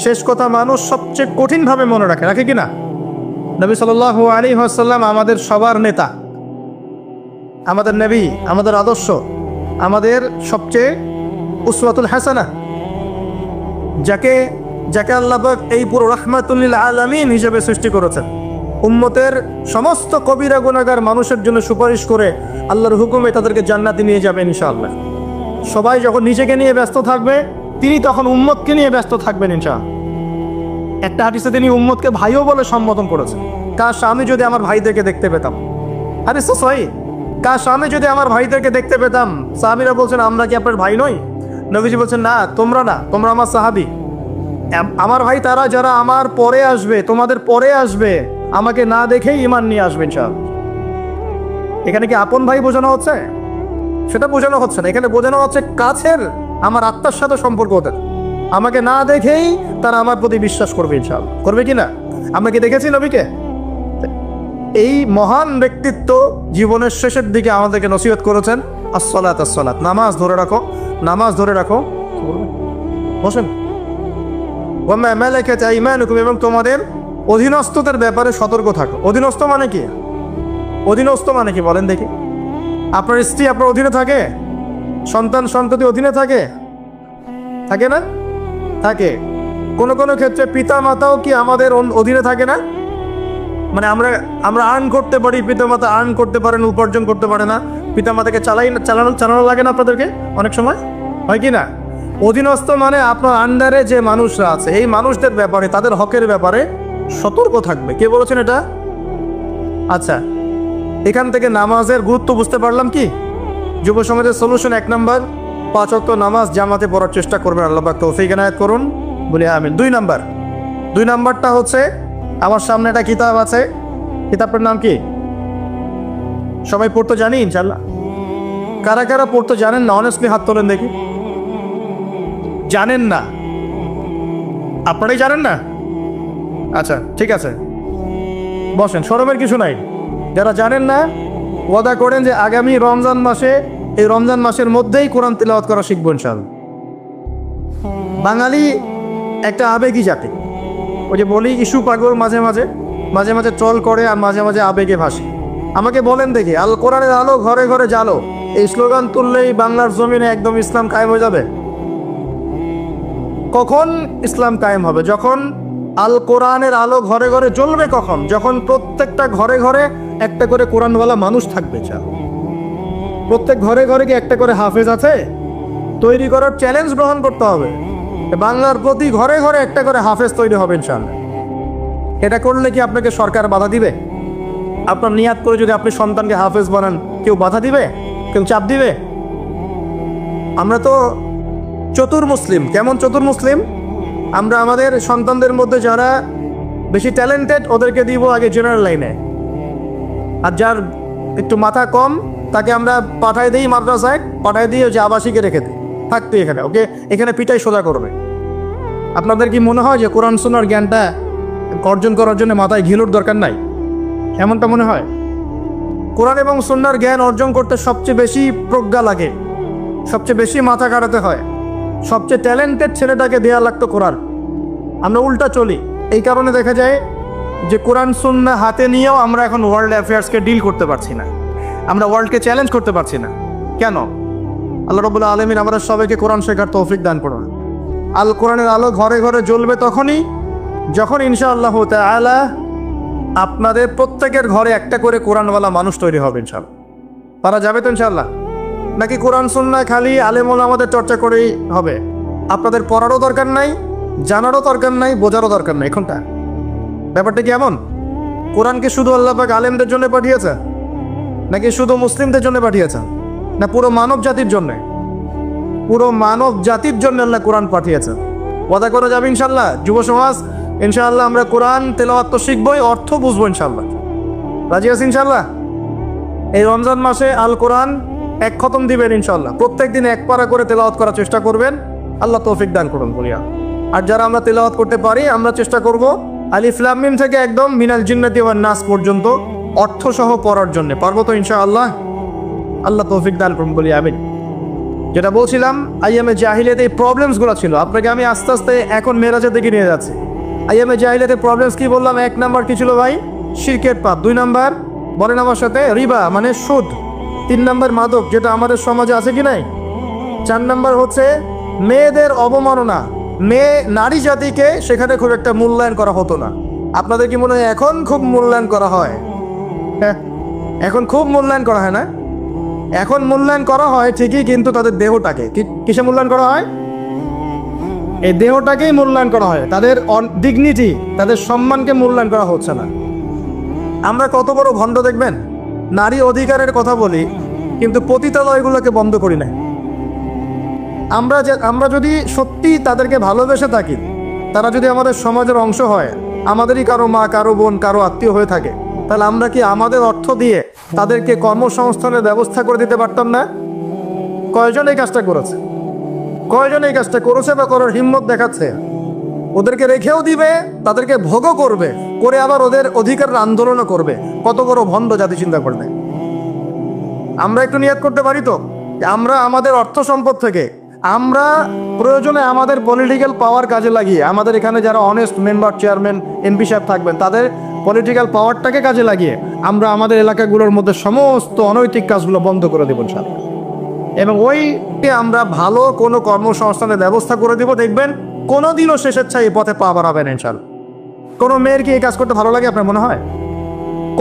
শেষ কথা মানুষ সবচেয়ে কঠিনভাবে মনে রাখে কি না? নবী সাল্লাল্লাহু আলাইহি ওয়াসাল্লাম আমাদের সবার নেতা, আমাদের নবী, আমাদের আদর্শ, আমাদের সবচেয়ে উসওয়াতুল হাসানা, যাকে আল্লাহ পাক এই পুরো রাহমাতুল লিল আলামিন হিসেবে সৃষ্টি করেছেন। উম্মতের সমস্ত কবিরা গুনাহগার মানুষের জন্য সুপারিশ করে আল্লাহর হুকুমে তাদেরকে জান্নাতে নিয়ে যাবেন ইনশাআল্লাহ। সবাই যখন নিজেকে নিয়ে ব্যস্ত থাকবে, তিনি তখন উম্মতকে নিয়ে ব্যস্ত থাকবেন ইনশাআল্লাহ। একটা হাদিসে তিনি উম্মতকে ভাইও বলে সম্বোধন করেছেন। কাশ আমি যদি আমার ভাইদেরকে দেখতে পেতাম, হাদিস তো সহিহ, কাশ আমি যদি আমার ভাইদেরকে দেখতে পেতাম। সাহাবীরা বলছেন আমরা কি আপনার ভাই নই? নবীজি বলছেন না, তোমরা আমার সাহাবী। আমার ভাই তারা যারা আমার পরে আসবে, তোমাদের পরে আসবে, আমাকে না দেখেই ঈমান নিয়ে আসবেন ইনশাআল্লাহ। এখানে কি আপন ভাই বোঝানো হচ্ছে? সেটা বোঝানো হচ্ছে না, এখানে বোঝানো হচ্ছে কাছের আমার আত্মার সাথে সম্পর্ক ওদের। আমাকে না দেখেই তারা আমার প্রতি বিশ্বাস করবে ইনশাআল্লাহ। করবে কি না? আমরা কি দেখেছি নবীকে? এই মহান ব্যক্তিত্ব জীবনের শেষের দিকে আমাদেরকে নসিহত করেছেন, আসসালাত আসসালাত, নামাজ ধরে রাখো, নামাজ ধরে রাখো। বসেন। ওয়ামা মালাকাত আইমানুকুম, এবং তোমাদের অধীনস্থদের ব্যাপারে সতর্ক থাকো। অধীনস্থ মানে কি? অধীনস্থ মানে কি বলেন দেখি? আপনার স্ত্রী আপনার অধীনে থাকে? সন্তান সন্ততি অধীনে থাকে? থাকে না? থাকে। কোনো কোনো ক্ষেত্রে পিতা মাতাও কি আমাদের অধীনে থাকে না? মানে আমরা আর্ন করতে পারি, পিতা মাতা আর্ন করতে পারেন, উপার্জন করতে পারে না। পিতা মাতাকে চালানো লাগে না আপনাদেরকে অনেক সময়, হয় কি না? অধীনস্থ মানে আপনার আন্ডারে যে মানুষরা আছে, এই মানুষদের ব্যাপারে, তাদের হকের ব্যাপারে সতর্ক থাকবে। কে বলেছেন এটা? আচ্ছা, এখান থেকে নামাজের গুরুত্ব বুঝতে পারলাম কি? যুব সমাজের সলিউশন 1 নম্বর, 5 ওয়াক্ত নামাজ জামাতে পড়ার চেষ্টা করবেন। আল্লাহ পাক তৌফিক এনায়েত করুন, বলি আমিন। 2 নম্বরটা হচ্ছে, আমার সামনে একটা কিতাব আছে, কিতাবটার নাম কি? সবাই পড়তে জানি ইনশাল্লাহ? কারা কারা পড়তে জানেন না? অনেস্টলি হাত তোলেন দেখি। জানেন না? আপনারাই জানেন না? আচ্ছা ঠিক আছে, বসেন, শরমের কিছু নাই। যারা জানেন না, ওয়াদা করেন যে আগামী রমজান মাসে, এই রমজান মাসের মধ্যেই কোরআন তিলাওয়াত করা শিখবো ইনশাআল্লাহ। বাঙালি একটা আবেগী জাতি। ওই যে বলি, ইস্যু পাগল, মাঝে মাঝে ট্রল করে আর মাঝে মাঝে আবেগে ভাসে। আমাকে বলেন দেখি, আল কোরআনের আলো ঘরে ঘরে জ্বালো, এই স্লোগান তুললেই বাংলার জমিনে একদম ইসলাম কায়েম হয়ে যাবে? কখন ইসলাম কায়েম হবে? যখন আল কোরআনের আলো ঘরে ঘরে জ্বলবে। কখন? যখন প্রত্যেকটা ঘরে ঘরে একটা করে কোরআনওয়ালা মানুষ থাকবে। প্রত্যেক ঘরে ঘরে কি একটা করে হাফেজ আছে? তৈরি করার চ্যালেঞ্জ গ্রহণ করতে হবে। বাংলার প্রতি ঘরে ঘরে একটা করে হাফেজ তৈরি হবে ইনশাআল্লাহ। এটা করলে কি আপনাকে সরকার বাধা দিবে? আপনার নিয়াত করে যদি আপনি সন্তানকে হাফেজ বানান, কেউ বাধা দিবে? কেউ চাপ দিবে? আমরা তো চতুর মুসলিম। কেমন চতুর মুসলিম? আমরা আমাদের সন্তানদের মধ্যে যারা বেশি ট্যালেন্টেড, ওদেরকে দিব আগে জেনারেল লাইনে, আর যার একটু মাথা কম তাকে আমরা পাঠাই দিই মাদ্রাসায়, পাঠাই দিয়ে যে আবাসিকে রেখে দিই, থাকতে এখানে, ওকে এখানে পিটাই সোজা করবে। আপনাদের কি মনে হয় যে কোরআন সুন্নাহর জ্ঞানটা অর্জন করার জন্য মাথায় ঘিলুর দরকার নাই? এমনটা মনে হয়? কোরআন এবং সুন্নাহর জ্ঞান অর্জন করতে সবচেয়ে বেশি প্রজ্ঞা লাগে, সবচেয়ে বেশি মাথা কাটাতে হয়, সবচেয়ে ট্যালেন্টেড ছেলেটাকে দেওয়া লাগতো কোরআন। আমরা উল্টা চলি। এই কারণে দেখা যায় যে কোরআন সুন্নাহ হাতে নিয়েও আমরা এখন ওয়ার্ল্ড অ্যাফেয়ার্সকে ডিল করতে পারছি না, আমরা ওয়ার্ল্ডকে চ্যালেঞ্জ করতে পারছি না। কেন? আল্লাহ রাব্বুল আলামিন আমাদের সবাইকে কোরআন শেখার তৌফিক দান করুন। আল কোরআনের আলো ঘরে ঘরে জ্বলবে তখনই যখন ইনশাআল্লাহ তাআলা আপনাদের প্রত্যেকের ঘরে একটা করে কোরআনওয়ালা মানুষ তৈরি হবে ইনশাআল্লাহ। পারা যাবে তো ইনশাআল্লাহ? নাকি কোরআন সুন্নাহ খালি আলেম ওলামাদের চর্চা করেই হবে? আপনাদের পড়ারও দরকার নাই, জানারও দরকার নাই, বোঝারও দরকার নাই। এখনটা ব্যাপারটা কি এমন? কোরআনকে শুধু আল্লাহ পাক আলেমদের জন্য পাঠিয়েছে, নাকি শুধু মুসলিমদের জন্য পাঠিয়েছে, না পুরো মানব জাতির জন্য? পুরো মানব জাতির জন্য আল্লাহ কোরআন পাঠিয়েছে। ওয়াদা করা যাবে ইনশাআল্লাহ? যুব সমাজ, ইনশাআল্লাহ আমরা কোরআন তেলাওয়াত তো শিখবই, অর্থ বুঝবো ইনশাআল্লাহ। রাজি আছি ইনশাআল্লাহ? এই রমজান মাসে আল কোরআন 1 খতম দিবেন ইনশাআল্লাহ। প্রত্যেক দিন 1 পারা করে তেলাওয়াত করার চেষ্টা করবেন। আল্লাহ তৌফিক দান করুন বলিয়া। আর যারা আমরা তেলাওয়াত করতে পারি, আমরা চেষ্টা করব আলিফ লাম মিম থেকে একদম মিনাল জিন্নাতি ওয়ান নাস পর্যন্ত অর্থ সহ পড়ার জন্য। পারবো তো ইনশাআল্লাহ? আল্লাহ তৌফিক দান করুন বলি আমিন। যেটা বলছিলাম, আইয়ামে জাহিলিয়াতে এই প্রবলেমসগুলো ছিল, আপনাকে আমি আস্তে আস্তে এখন মেরাজের দিকে নিয়ে যাচ্ছি। আইয়ামে জাহিলিয়াতে প্রবলেমস কি বললাম? 1 নাম্বার কি ছিল ভাই? শিরকের পাপ। 2 নাম্বার বলেন আমার সাথে, রিবা মানে সুদ। 3 নাম্বার মাদক, যেটা আমাদের সমাজে আছে কি নাই? 4 নাম্বার হচ্ছে মেয়েদের অবমাননা। নারী জাতিকে সেখানে খুব একটা মূল্যায়ন করা হতো না। আপনাদের কি মনে হয় এখন খুব মূল্যায়ন করা হয়? হ্যাঁ, এখন খুব মূল্যায়ন করা হয় না? এখন মূল্যায়ন করা হয় ঠিকই, কিন্তু তাদের দেহটাকে কিসে মূল্যায়ন করা হয়? এই দেহটাকেই মূল্যায়ন করা হয়, তাদের ডিগনিটি, তাদের সম্মানকে মূল্যায়ন করা হচ্ছে না। আমরা কত বড় ভণ্ড দেখবেন। নারী অধিকারের কথা বলি, কিন্তু পতিতালয়গুলোকে বন্ধ করি না। আমরা যদি সত্যি তাদেরকে ভালোবেসে থাকি, তারা যদি আমাদের সমাজের অংশ হয়, আমাদেরই কারো মা, কারো বোন, কারো আত্মীয় হয়ে থাকে, তাহলে আমরা কি আমাদের অর্থ দিয়ে তাদেরকে কর্মসংস্থানের ব্যবস্থা করে দিতে পারতাম না? কয়জন এই কাজটা করেছে? কয়জন এই কাজটা করেছে বা করার হিম্মত দেখাচ্ছে? ওদেরকে রেখেও দিবে, তাদেরকে ভোগও করবে, করে আবার ওদের অধিকারের আন্দোলনও করবে। কত বড় ভণ্ড জাতি চিন্তা করবে। আমরা একটু নিয়াত করতে পারি তো যে আমরা আমাদের অর্থ সম্পদ থেকে আমরা প্রয়োজনে আমাদের পলিটিক্যাল পাওয়ার কাজে লাগিয়ে, আমাদের এখানে যারা অনেস্ট মেম্বার, চেয়ারম্যান, এমপি সাহেব থাকবেন, তাদের পলিটিক্যাল পাওয়ারটাকে কাজে লাগিয়ে আমরা আমাদের এলাকাগুলোর মধ্যে সমস্ত অনৈতিক কাজগুলো বন্ধ করে দেব ইনশাআল্লাহ। এবং ওইকে আমরা ভালো কোনো কর্মসংস্থানের ব্যবস্থা করে দেব। দেখবেন কোনোদিনও শেষেচ্ছায় এই পথে পা বাড়াবে না ইনশাআল্লাহ। কোনো মেয়ের কি এই কাজ করতে ভালো লাগে আপনার মনে হয়?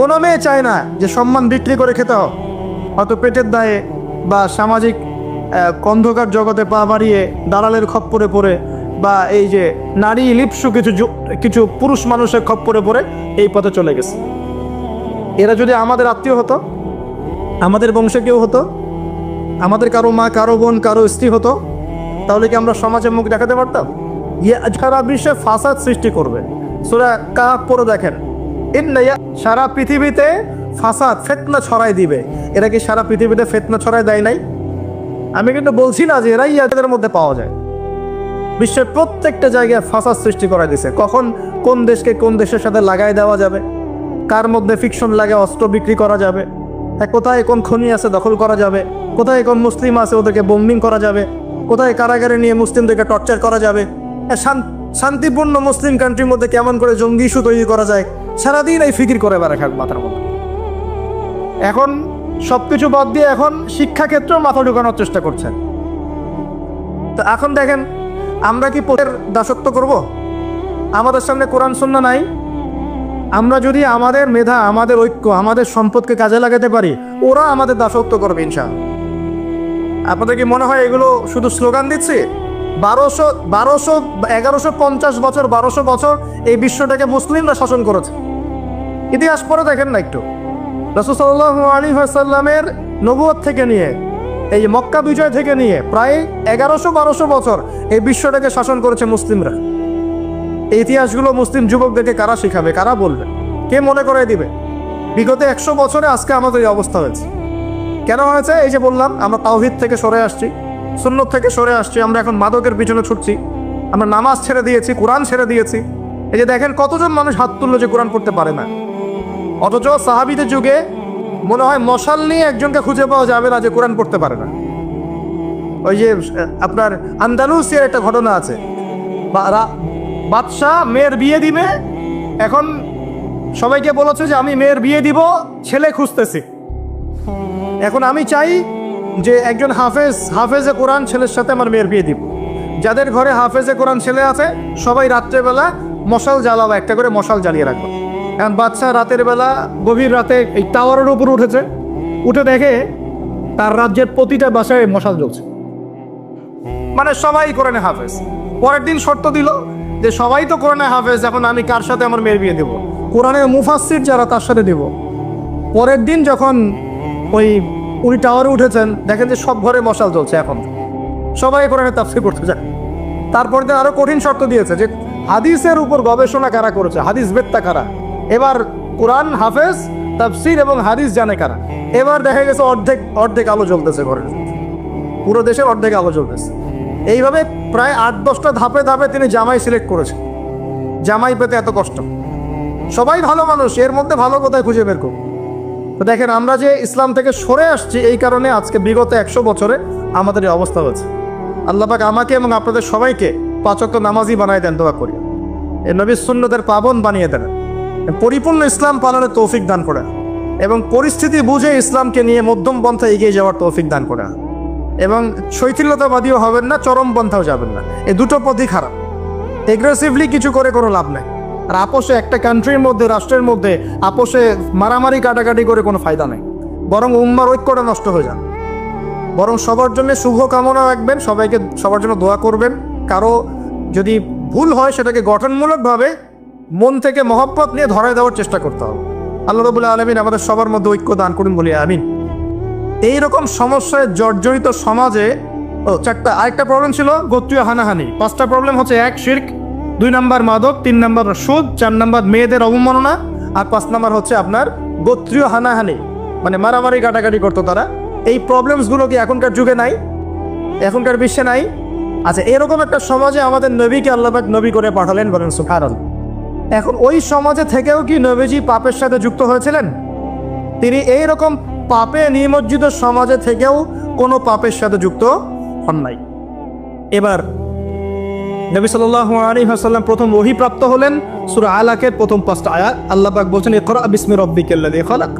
কোনো মেয়ে চায় না যে সম্মান বিক্রি করে খেতে হোক, হয়তো পেটের দায়ে বা সামাজিক অন্ধকার জগতে পা বাড়িয়ে দালালের খপ্পরে পড়ে, বা এই যে নারী লিপ্সু কিছু পুরুষ মানুষের খপ্পরে পড়ে এই পথে চলে গেছে। এরা যদি আমাদের আত্মীয় হতো, আমাদের বংশে কেউ হতো, আমাদের কারো মা, কারো বোন, কারো স্ত্রী হতো, তাহলে কি আমরা সমাজে মুখ দেখাতে পারতাম? সারা বিশ্বে ফাসাদ সৃষ্টি করবে। সূরা কাহফ পড়ে দেখেন, সারা পৃথিবীতে ফাসাদ, ফিতনা ছড়াই দিবে। এরা কি সারা পৃথিবীতে ফিতনা ছড়াই দেয় নাই? আমি কিন্তু বলছি না যে এরাই এদের মধ্যে পাওয়া যায়। বিশ্বের প্রত্যেকটা জায়গায় ফাসাদ সৃষ্টি করা দিছে। কখন কোন দেশকে কোন দেশের সাথে লাগাই দেওয়া যাবে, কার মধ্যে ফিকশন লাগে অস্ত্র বিক্রি করা যাবে, কোথায় কোন খনি আছে দখল করা যাবে, কোথায় কোন মুসলিম আছে ওদেরকে বোম্বিং করা যাবে, কোথায় কারাগারে নিয়ে মুসলিমদেরকে টর্চার করা যাবে, শান্তিপূর্ণ মুসলিম কান্ট্রির মধ্যে কেমন করে জঙ্গি ইস্যু তৈরি করা যায়, সারাদিন এই ফিকির করে বেড়া খাক মাথার মধ্যে। এখন সবকিছু বাদ দিয়ে এখন শিক্ষাক্ষেত্রেও মাথা ঢুকানোর চেষ্টা করছেন। তো এখন দেখেন আমরা কি পথের দাসত্ব করব? আমাদের সামনে কোরআন সুন্নাহ নাই। আমরা যদি আমাদের মেধা, আমাদের ঐক্য, আমাদের সম্পদকে কাজে লাগাতে পারি, ওরা আমাদের দাসত্ব করবে ইনশাআল্লাহ। আপনাদের কি মনে হয় এগুলো শুধু স্লোগান দিচ্ছে? 1150 বছর, 1200 বছর এই বিশ্বটাকে মুসলিমরা শাসন করেছে। ইতিহাস পড়ে দেখেন না একটু। রাসূল সাল্লাল্লাহু আলাইহি ওয়াসাল্লামের নবুয়ত থেকে নিয়ে, এই মক্কা বিজয় থেকে নিয়ে প্রায় 1100-1200 বছর এই বিশ্বটাকে শাসন করেছে মুসলিমরা। এই ইতিহাসগুলো মুসলিম যুবকদেরকে কারা শিখাবে, কারা বলবে, কে মনে করে দিবে? বিগত 100 বছরে আজকে আমাদের এই অবস্থা হয়েছে। কেন হয়েছে? এই যে বললাম, আমরা তাওহীদ থেকে সরে আসছি, সুন্নত থেকে সরে আসছি, আমরা এখন মাদকের পিছনে ছুটছি, আমরা নামাজ ছেড়ে দিয়েছি, কোরআন ছেড়ে দিয়েছি। এই যে দেখেন কতজন মানুষ হাত তুললো যে কোরআন পড়তে পারে না। অথচ সাহাবীদের যুগে মনে হয় মশাল নিয়ে একজনকে খুঁজে পাওয়া যাবে না যে কোরআন পড়তে পারে না। ওই যে আপনার আন্দালুসিয়ার একটা ঘটনা আছে, বাদশাহ মেয়ের বিয়ে দিবে, এখন সবাইকে বলেছে যে আমি মেয়ের বিয়ে দিব, ছেলে খুঁজতেছি। এখন আমি চাই যে একজন হাফেজে কোরআন ছেলের সাথে আমার মেয়ের বিয়ে দিব। যাদের ঘরে হাফেজে কোরআন ছেলে আছে সবাই রাত্রেবেলা মশাল জ্বালাবো, একটা করে মশাল জ্বালিয়ে রাখবো। এখন বাচ্চা রাতের বেলা গভীর রাতে এই টাওয়ারের উপর উঠেছে, উঠে দেখে তার রাজ্যের প্রতিটা বাসায় মশাল জ্বলছে। মানে সবাই কোরআনে হাফেজ। পরের দিন শর্ত দিল যে সবাই তো কোরআনে হাফেজ, এখন আমি কার সাথে আমার মেয়ের বিয়ে দেবো? কোরআনের মুফাসসির যারা তার সাথে দেব। পরের দিন যখন উনি টাওয়ারে উঠেছেন, দেখেন যে সব ঘরে মশাল জ্বলছে। এখন সবাই কোরআনে তাফসীর করতে যায়। তারপর দিন আরো কঠিন শর্ত দিয়েছে যে হাদিসের উপর গবেষণা কারা করেছে, হাদিস বেত্তা কারা, এবার কোরআন হাফেজ, তাফসীর এবং হাদিস জানে কারা। এবার দেখা গেছে অর্ধেক আলো জ্বলতেছে ঘরের, পুরো দেশের অর্ধেক আলো জ্বলতেছে। এইভাবে প্রায় 8-10টা ধাপে ধাপে তিনি জামাই সিলেক্ট করেছেন। জামাই পেতে এত কষ্ট, সবাই ভালো মানুষ, এর মধ্যে ভালো কোথায় খুঁজে বের করব? তো দেখেন আমরা যে ইসলাম থেকে সরে আসছি, এই কারণে আজকে বিগত 100 বছরে আমাদের এই অবস্থা হয়েছে। আল্লাহ পাক আমাকে এবং আপনাদের সবাইকে 5 ওয়াক্ত নামাজি বানায় দেন, দোয়া করি। এই নবীর সুন্নতের পাবন বানিয়ে দেন, পরিপূর্ণ ইসলাম পালনের তৌফিক দান করেন, এবং পরিস্থিতি বুঝে ইসলামকে নিয়ে মধ্যম পন্থা এগিয়ে যাওয়ার তৌফিক দান করেন, এবং শৈথিল্যতাবাদীও হবেন না, চরম পন্থাও যাবেন না। এই দুটো পথই খারাপ। এগ্রেসিভলি কিছু করে কোনো লাভ নেই। আর আপোষে একটা কান্ট্রির মধ্যে, রাষ্ট্রের মধ্যে আপোষে মারামারি কাটাকাটি করে কোনো ফায়দা নেই, বরং উম্মার ঐক্যটা নষ্ট হয়ে যান। বরং সবার জন্য শুভ কামনা রাখবেন, সবাইকে সবার জন্য দোয়া করবেন। কারো যদি ভুল হয় সেটাকে গঠনমূলকভাবে মন থেকে মহব্বত নিয়ে ধরায় দেওয়ার চেষ্টা করতে হবে। আল্লাহ রাব্বুল আলামিন আমাদের সবার মধ্যে ঐক্য দান করুন, বলি আমিন। এইরকম সমস্যায় জর্জরিত সমাজে আরেকটা প্রবলেম ছিল গোত্রীয় হানাহানি। 5টা প্রবলেম হচ্ছে: 1 শিরক, 2 নাম্বার মাদক, 3 নাম্বার সুদ, 4 নাম্বার মেয়েদের অবমাননা, আর 5 নাম্বার হচ্ছে আপনার গোত্রীয় হানাহানি, মানে মারামারি কাটাকাটি করতো তারা। এই প্রবলেমসগুলো কি এখনকার যুগে নাই? এখনকার বিশ্বে নাই? আচ্ছা, এরকম একটা সমাজে আমাদের নবীকে আল্লাহ পাক নবী করে পাঠালেন, বলেন সুবহানাল্লাহ। এখন ওই সমাজে থেকেও কি নবীজি পাপের সাথে যুক্ত হয়েছিলেন? তিনি এইরকম পাপে নিমজ্জিত সমাজে থেকেও কোনো পাপের সাথে যুক্ত হন নাই। এবার নবী সাল্লাল্লাহু আলাইহি ওয়াসাল্লাম প্রথম ওহী প্রাপ্ত হলেন সূরা আলাকের প্রথম 5টা আয়াত। আল্লাহ পাক বলছেন, ইকরা বিসমি রাব্বিকাল্লাযী খালাক,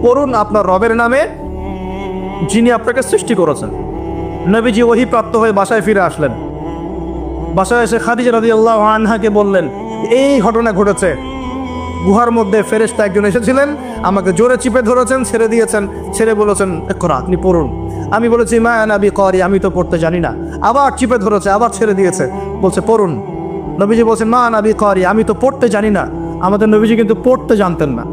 পড়ুন আপনার রবের নামে যিনি আপনাকে সৃষ্টি করেছেন। নবীজি ওহী প্রাপ্ত হয়ে বাসায় ফিরে আসলেন। বাসায় এসে খাদিজা রাদিয়াল্লাহু আনহাকে বললেন, এই ঘটনা ঘটেছে, গুহার মধ্যে ফেরেশতা একজন এসেছিলেন, আমাকে জোরে চিপে ধরেছেন, ছেড়ে দিয়েছেন, ছেড়ে বলেছেন ইকরা, আপনি পড়ুন। আমি বলেছি মা আনা বিকারি, আমি তো পড়তে জানি না। আবার চিপে ধরেছে, আবার ছেড়ে দিয়েছে, বলছে পড়ুন। নবীজি বলছেন মা আনা বিকারি, আমি তো পড়তে জানি না। আমাদের নবীজি কিন্তু পড়তে জানতেন না।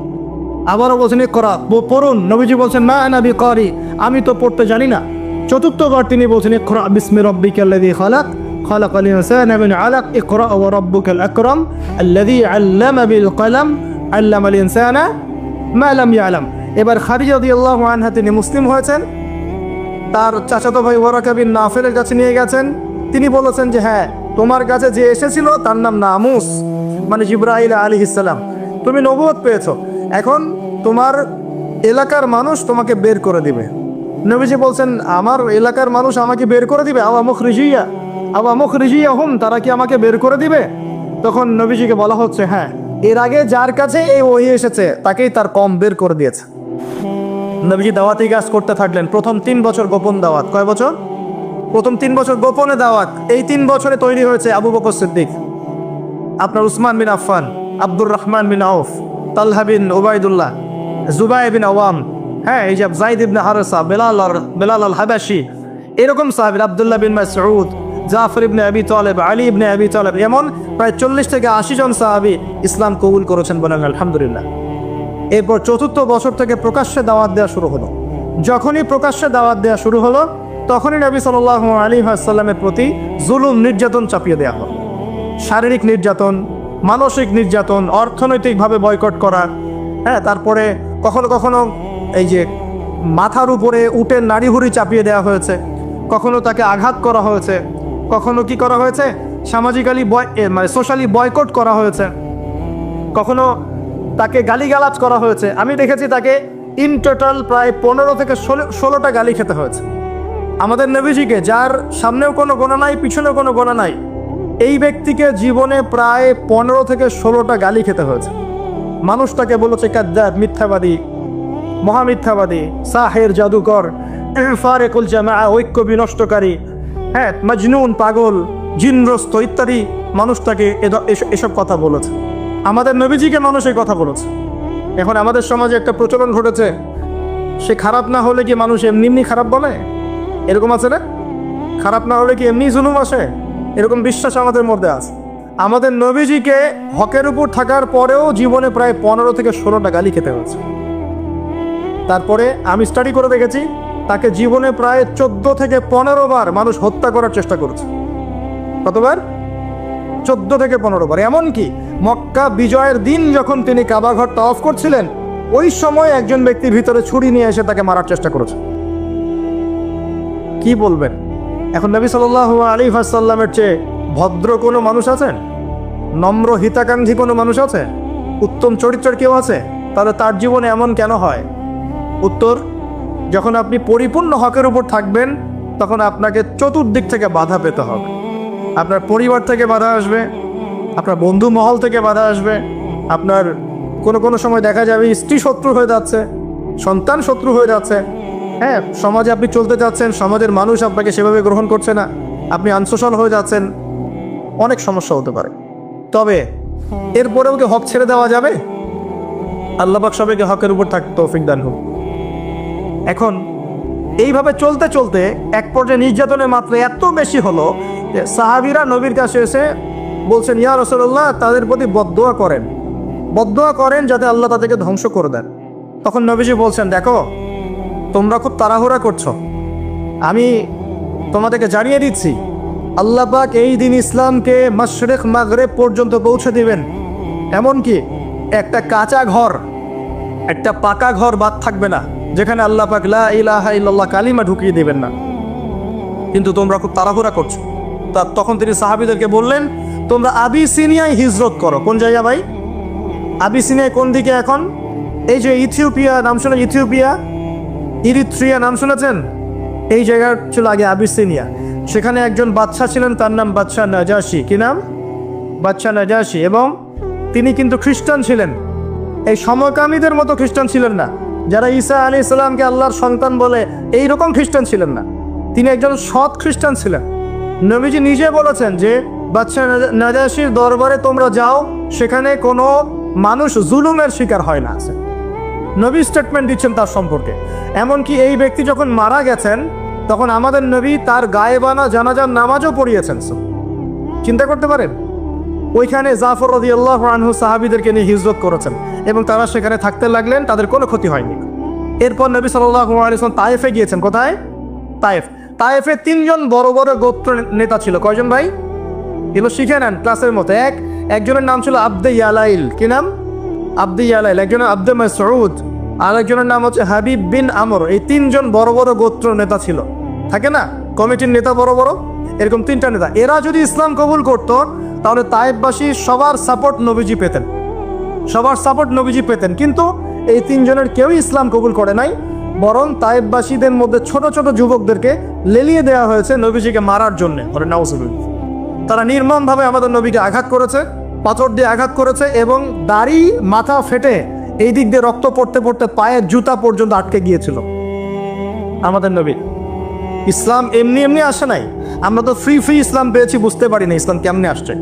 আবারও বলছেন ইকরা, পড়ুন। নবীজি বলছেন মা আনা বিকারি, আমি তো পড়তে জানি না। চতুর্থবার তিনি বলছেন ইকরা বিসমি রাব্বিকাল্লাযী খালাক খালাকাল ইনসানা মিন আলাক ইকরা ওয়া রাব্বুকাল আকরাম আল্লাযী আল্লামা বিল কলম আল্লামাল ইনসানা মা লাম ইয়ালাম। এবার খাদিজা রাদিয়াল্লাহু আনহা তিনি মুসলিম হয়েছেন, তার চাচাতো ভাই ওয়ারাকা বিন নাফেলের কাছে নিয়ে গেছেন। তিনি বলেছেন যে হ্যাঁ, তোমার কাছে যে এসেছিল তার নাম নামুস, মানে জিবরাইল আলাইহিস সালাম, তুমি নবুয়ত পেয়েছো, এখন তোমার এলাকার মানুষ তোমাকে বের করে দিবে। নবীজি বলছেন আমার এলাকার মানুষ আমাকে বের করে দিবে? আওয়া মুখরিজিয়া হুম, তারা কি আমাকে বের করে দিবে? তখন নবীজিকে বলা হচ্ছে হ্যাঁ, এর আগে যার কাছে এই ওহী এসেছে তাকেই তার কম বের করে দিয়েছে। নবীজি দাওয়াতি কাজ করতে থাকলেন। প্রথম 3 বছর গোপন দাওয়াত। কয় বছর? প্রথম 3 বছর গোপনে দাওয়াত। এই 3 বছরে তৈরি হয়েছে আবু বকর সিদ্দিক, আপনার উসমান বিন আফফান, আব্দুর রহমান বিন আউফ, তালহা বিন উবাইদুল্লাহ, জুবাইর বিন আওয়াম, হ্যাঁ, এই যে যায়েদ ইবনে হারেসা, বেলাল আল হাবাশি, এরকম সাহাবী, আব্দুল্লাহ বিন মাসউদ, জাফর ইবনে আবি তালেব, আলী ইবনে আবি তালেব, এমন প্রায় 40 থেকে 80 জন সাহাবী ইসলাম কবুল করেছেন, বলেন আলহামদুলিল্লাহ। এরপর 4র্থ বছর থেকে প্রকাশ্যে দাওয়াত দেওয়া শুরু হলো। যখনই প্রকাশ্যে দাওয়াত দেওয়া শুরু হলো, তখনই নবী সাল্লাল্লাহু আলাইহি ওয়াসাল্লামের প্রতি জুলুম, নির্যাতন চাপিয়ে দেওয়া হলো। শারীরিক নির্যাতন, মানসিক নির্যাতন, অর্থনৈতিকভাবে বয়কট করা, হ্যাঁ, তারপরে কখনো কখনো এই যে মাথার উপরে উটের নাড়িভুড়ি চাপিয়ে দেওয়া হয়েছে, কখনো তাকে আঘাত করা হয়েছে, কখনো কি করা হয়েছে, সামাজিক্যালি মানে সোশ্যালি বয়কট করা হয়েছে, কখনো তাকে গালিগালাজ করা হয়েছে। আমি দেখেছি তাকে ইন টোটাল প্রায় 15 থেকে 16টা গালি খেতে হয়েছে। আমাদের নবীজিকে, যার সামনেও কোনো গোনা নাই, পিছনেও কোনো গোনা নাই, এই ব্যক্তিকে জীবনে প্রায় 15 থেকে 16টা গালি খেতে হয়েছে। মানুষ তাকে বলেছে কাযযাব, মিথ্যাবাদী, মহামিথ্যাবাদী, সাহের, জাদুকর, ফারিকুল জামাআ, ঐক্য বিনষ্টকারী, হ্যাঁ, মজনুন, পাগল, জিনগ্রস্ত ইত্যাদি মানুষ তাকে এসব কথা বলেছে। আমাদের নবীজিকে মানুষ এই কথা বলেছে। এখন আমাদের সমাজে একটা প্রচলন ঘটেছে, সে খারাপ না হলে কি মানুষ এমনি খারাপ বলে? এরকম আছে না? খারাপ না হলে কি এমনি জুলুম আসে? এরকম বিশ্বাস আমাদের মধ্যে আছে। আমাদের নবীজিকে হকের উপর থাকার পরেও জীবনে প্রায় 15 থেকে 16টা গালি খেতে হয়েছে। তারপরে আমি স্টাডি করে দেখেছি, তাকে জীবনে প্রায় 14 থেকে 15 বার মানুষ হত্যা করার চেষ্টা করেছে। কতবার? 14 থেকে 15 বার। এমনকি মক্কা বিজয়ের দিন যখন তিনি কাবা ঘর তাওয়াফ করছিলেন, ওই সময় একজন ব্যক্তির ভিতরে ছুরি নিয়ে এসে তাকে মারার চেষ্টা করেছে। কি বলবেন? এখন নবী সাল্লাল্লাহু আলাইহি ওয়াসাল্লামের চেয়ে ভদ্র কোনো মানুষ আছেন? নম্র হিতাকাঙ্ক্ষী কোনো মানুষ আছে? উত্তম চরিত্রের কেউ আছে? তাহলে তার জীবনে এমন কেন হয়? উত্তর, যখন আপনি পরিপূর্ণ হকের উপর থাকবেন, তখন আপনাকে চতুর্দিক থেকে বাধা পেতে হবে। আপনার পরিবার থেকে বাধা আসবে, আপনার বন্ধু মহল থেকে বাধা আসবে, আপনার কোনো সময় দেখা যাবে স্ত্রী শত্রু হয়ে যাচ্ছে, সন্তান শত্রু হয়ে যাচ্ছে, হ্যাঁ, সমাজে আপনি চলতে যাচ্ছেন, সমাজের মানুষ আপনাকে সেভাবে গ্রহণ করছে না, আপনি আনসোশাল হয়ে যাচ্ছেন, অনেক সমস্যা হতে পারে। তবে এরপরেও কি হক ছেড়ে দেওয়া যাবে? আল্লাহ পাক সবাইকে হকের উপর থাকতে তৌফিক দান হোক। এখন এইভাবে চলতে চলতে এক পর্যায়ে নির্যাতনের মাত্রা এত বেশি হলো যে সাহাবীরা নবীর কাছে এসে বলছেন, ইয়া রাসূলুল্লাহ, তাদের প্রতি বদদোয়া করেন যাতে আল্লাহ তাদেরকে ধ্বংস করে দেন। তখন নবীজি বলছেন, দেখো, তোমরা খুব তাড়াহুড়া করছো, আমি তোমাদেরকে জানিয়ে দিচ্ছি, আল্লাহ পাক এই দিন ইসলামকে মাশরিক মাগরিব পর্যন্ত পৌঁছে দিবেন। এমনকি একটা কাঁচা ঘর, একটা পাকা ঘর বাদ থাকবে না যেখানে আল্লাহ পাক লা ইলাহা ইল্লাল্লাহ কালিমা ঢুকিয়ে দেবেন না। কিন্তু তোমরা খুব তাড়াহুড়া করছো, তখন তিনি সাহাবীদেরকে বললেন, তোমরা আবিসিনিয়ায় হিজরত করো। কোন জায়গা ভাই? আবিসিনিয়ায় কোন দিকে এখন? এই যে ইথিওপিয়া নাম শুনে, ইথিওপিয়া, ইরিত্রিয়া নাম শুনেছেন? এই জায়গা ছিল আগে আবিসিনিয়া। সেখানে একজন বাদশা ছিলেন, তার নাম বাদশা নাজাশি। কি নাম? বাদশা নাজাশি। এবং তিনি কিন্তু খ্রিস্টান ছিলেন। এই সমকামীদের মতো খ্রিস্টান ছিলেন না, যারা ঈসা আলাইহিস সালামকে আল্লাহর সন্তান বলে এইরকম খ্রিস্টান ছিলেন না। তিনি একজন সৎ খ্রিস্টান ছিলেন। নবীজি নিজে বলেছেন যে বাদশা নাজাশির দরবারে তোমরা যাও, সেখানে কোনো মানুষ জুলুমের শিকার হয় না। আছে নবী স্টেটমেন্ট দিচ্ছেন তার সম্পর্কে। এমনকি এই ব্যক্তি যখন মারা গেছেন, তখন আমাদের নবী তার গায়েবানা জানাজার নামাজও পড়িয়েছেন। চিন্তা করতে পারেন, ওইখানে জাফর রাদিয়াল্লাহু আনহু সাহাবীদেরকে নিয়ে হিজরত করেছেন এবং তারা সেখানে থাকতে লাগলেন, তাদের কোনো ক্ষতি হয়নি। এরপর নবী সাল্লাল্লাহু আলাইহি ওয়াসাল্লাম তায়েফে গিয়েছেন। কোথায়? তায়েফ। তায়েফে 3 জন বড় বড় গোত্র নেতা ছিল। কয়জন ভাই? এগুলো শিখে নেন ক্লাসের মতো। একজনের নাম ছিল আব্দে ইয়ালাইল। কি নাম? আব্দে ইয়ালাইল। একজনের আব্দে মাসউদ, আর একজনের নাম হচ্ছে হাবিব বিন আমর। এই 3 জন বড় বড় গোত্র নেতা ছিল। থাকে না কমিটির নেতা বড় বড়, এরকম 3টা নেতা। এরা যদি ইসলাম কবুল করতো, তাহলে তায়েফবাসী সবার সাপোর্ট নবীজি পেতেন, সবার সাপোর্ট নবীজি পেতেন। কিন্তু এই 3 জনের কেউই ইসলাম কবুল করে নাই, বরং তায়েফবাসীদের মধ্যে ছোট ছোট যুবকদেরকে লেলিয়ে দেওয়া হয়েছে নবীজিকে মারার জন্য। তারা নির্মমভাবে আমাদের নবীকে আঘাত করেছে, পাথর দিয়ে আঘাত করেছে, এবং দাড়ি মাথা ফেটে এই দিক দিয়ে রক্ত পড়তে পড়তে পায়ের জুতা পর্যন্ত আটকে গিয়েছিল আমাদের নবীর। ইসলাম এমনি এমনি আসে নাই। আমরা তো ফ্রি ইসলাম পেয়েছি, বুঝতে পারি না ইসলাম কেমনে আসছে।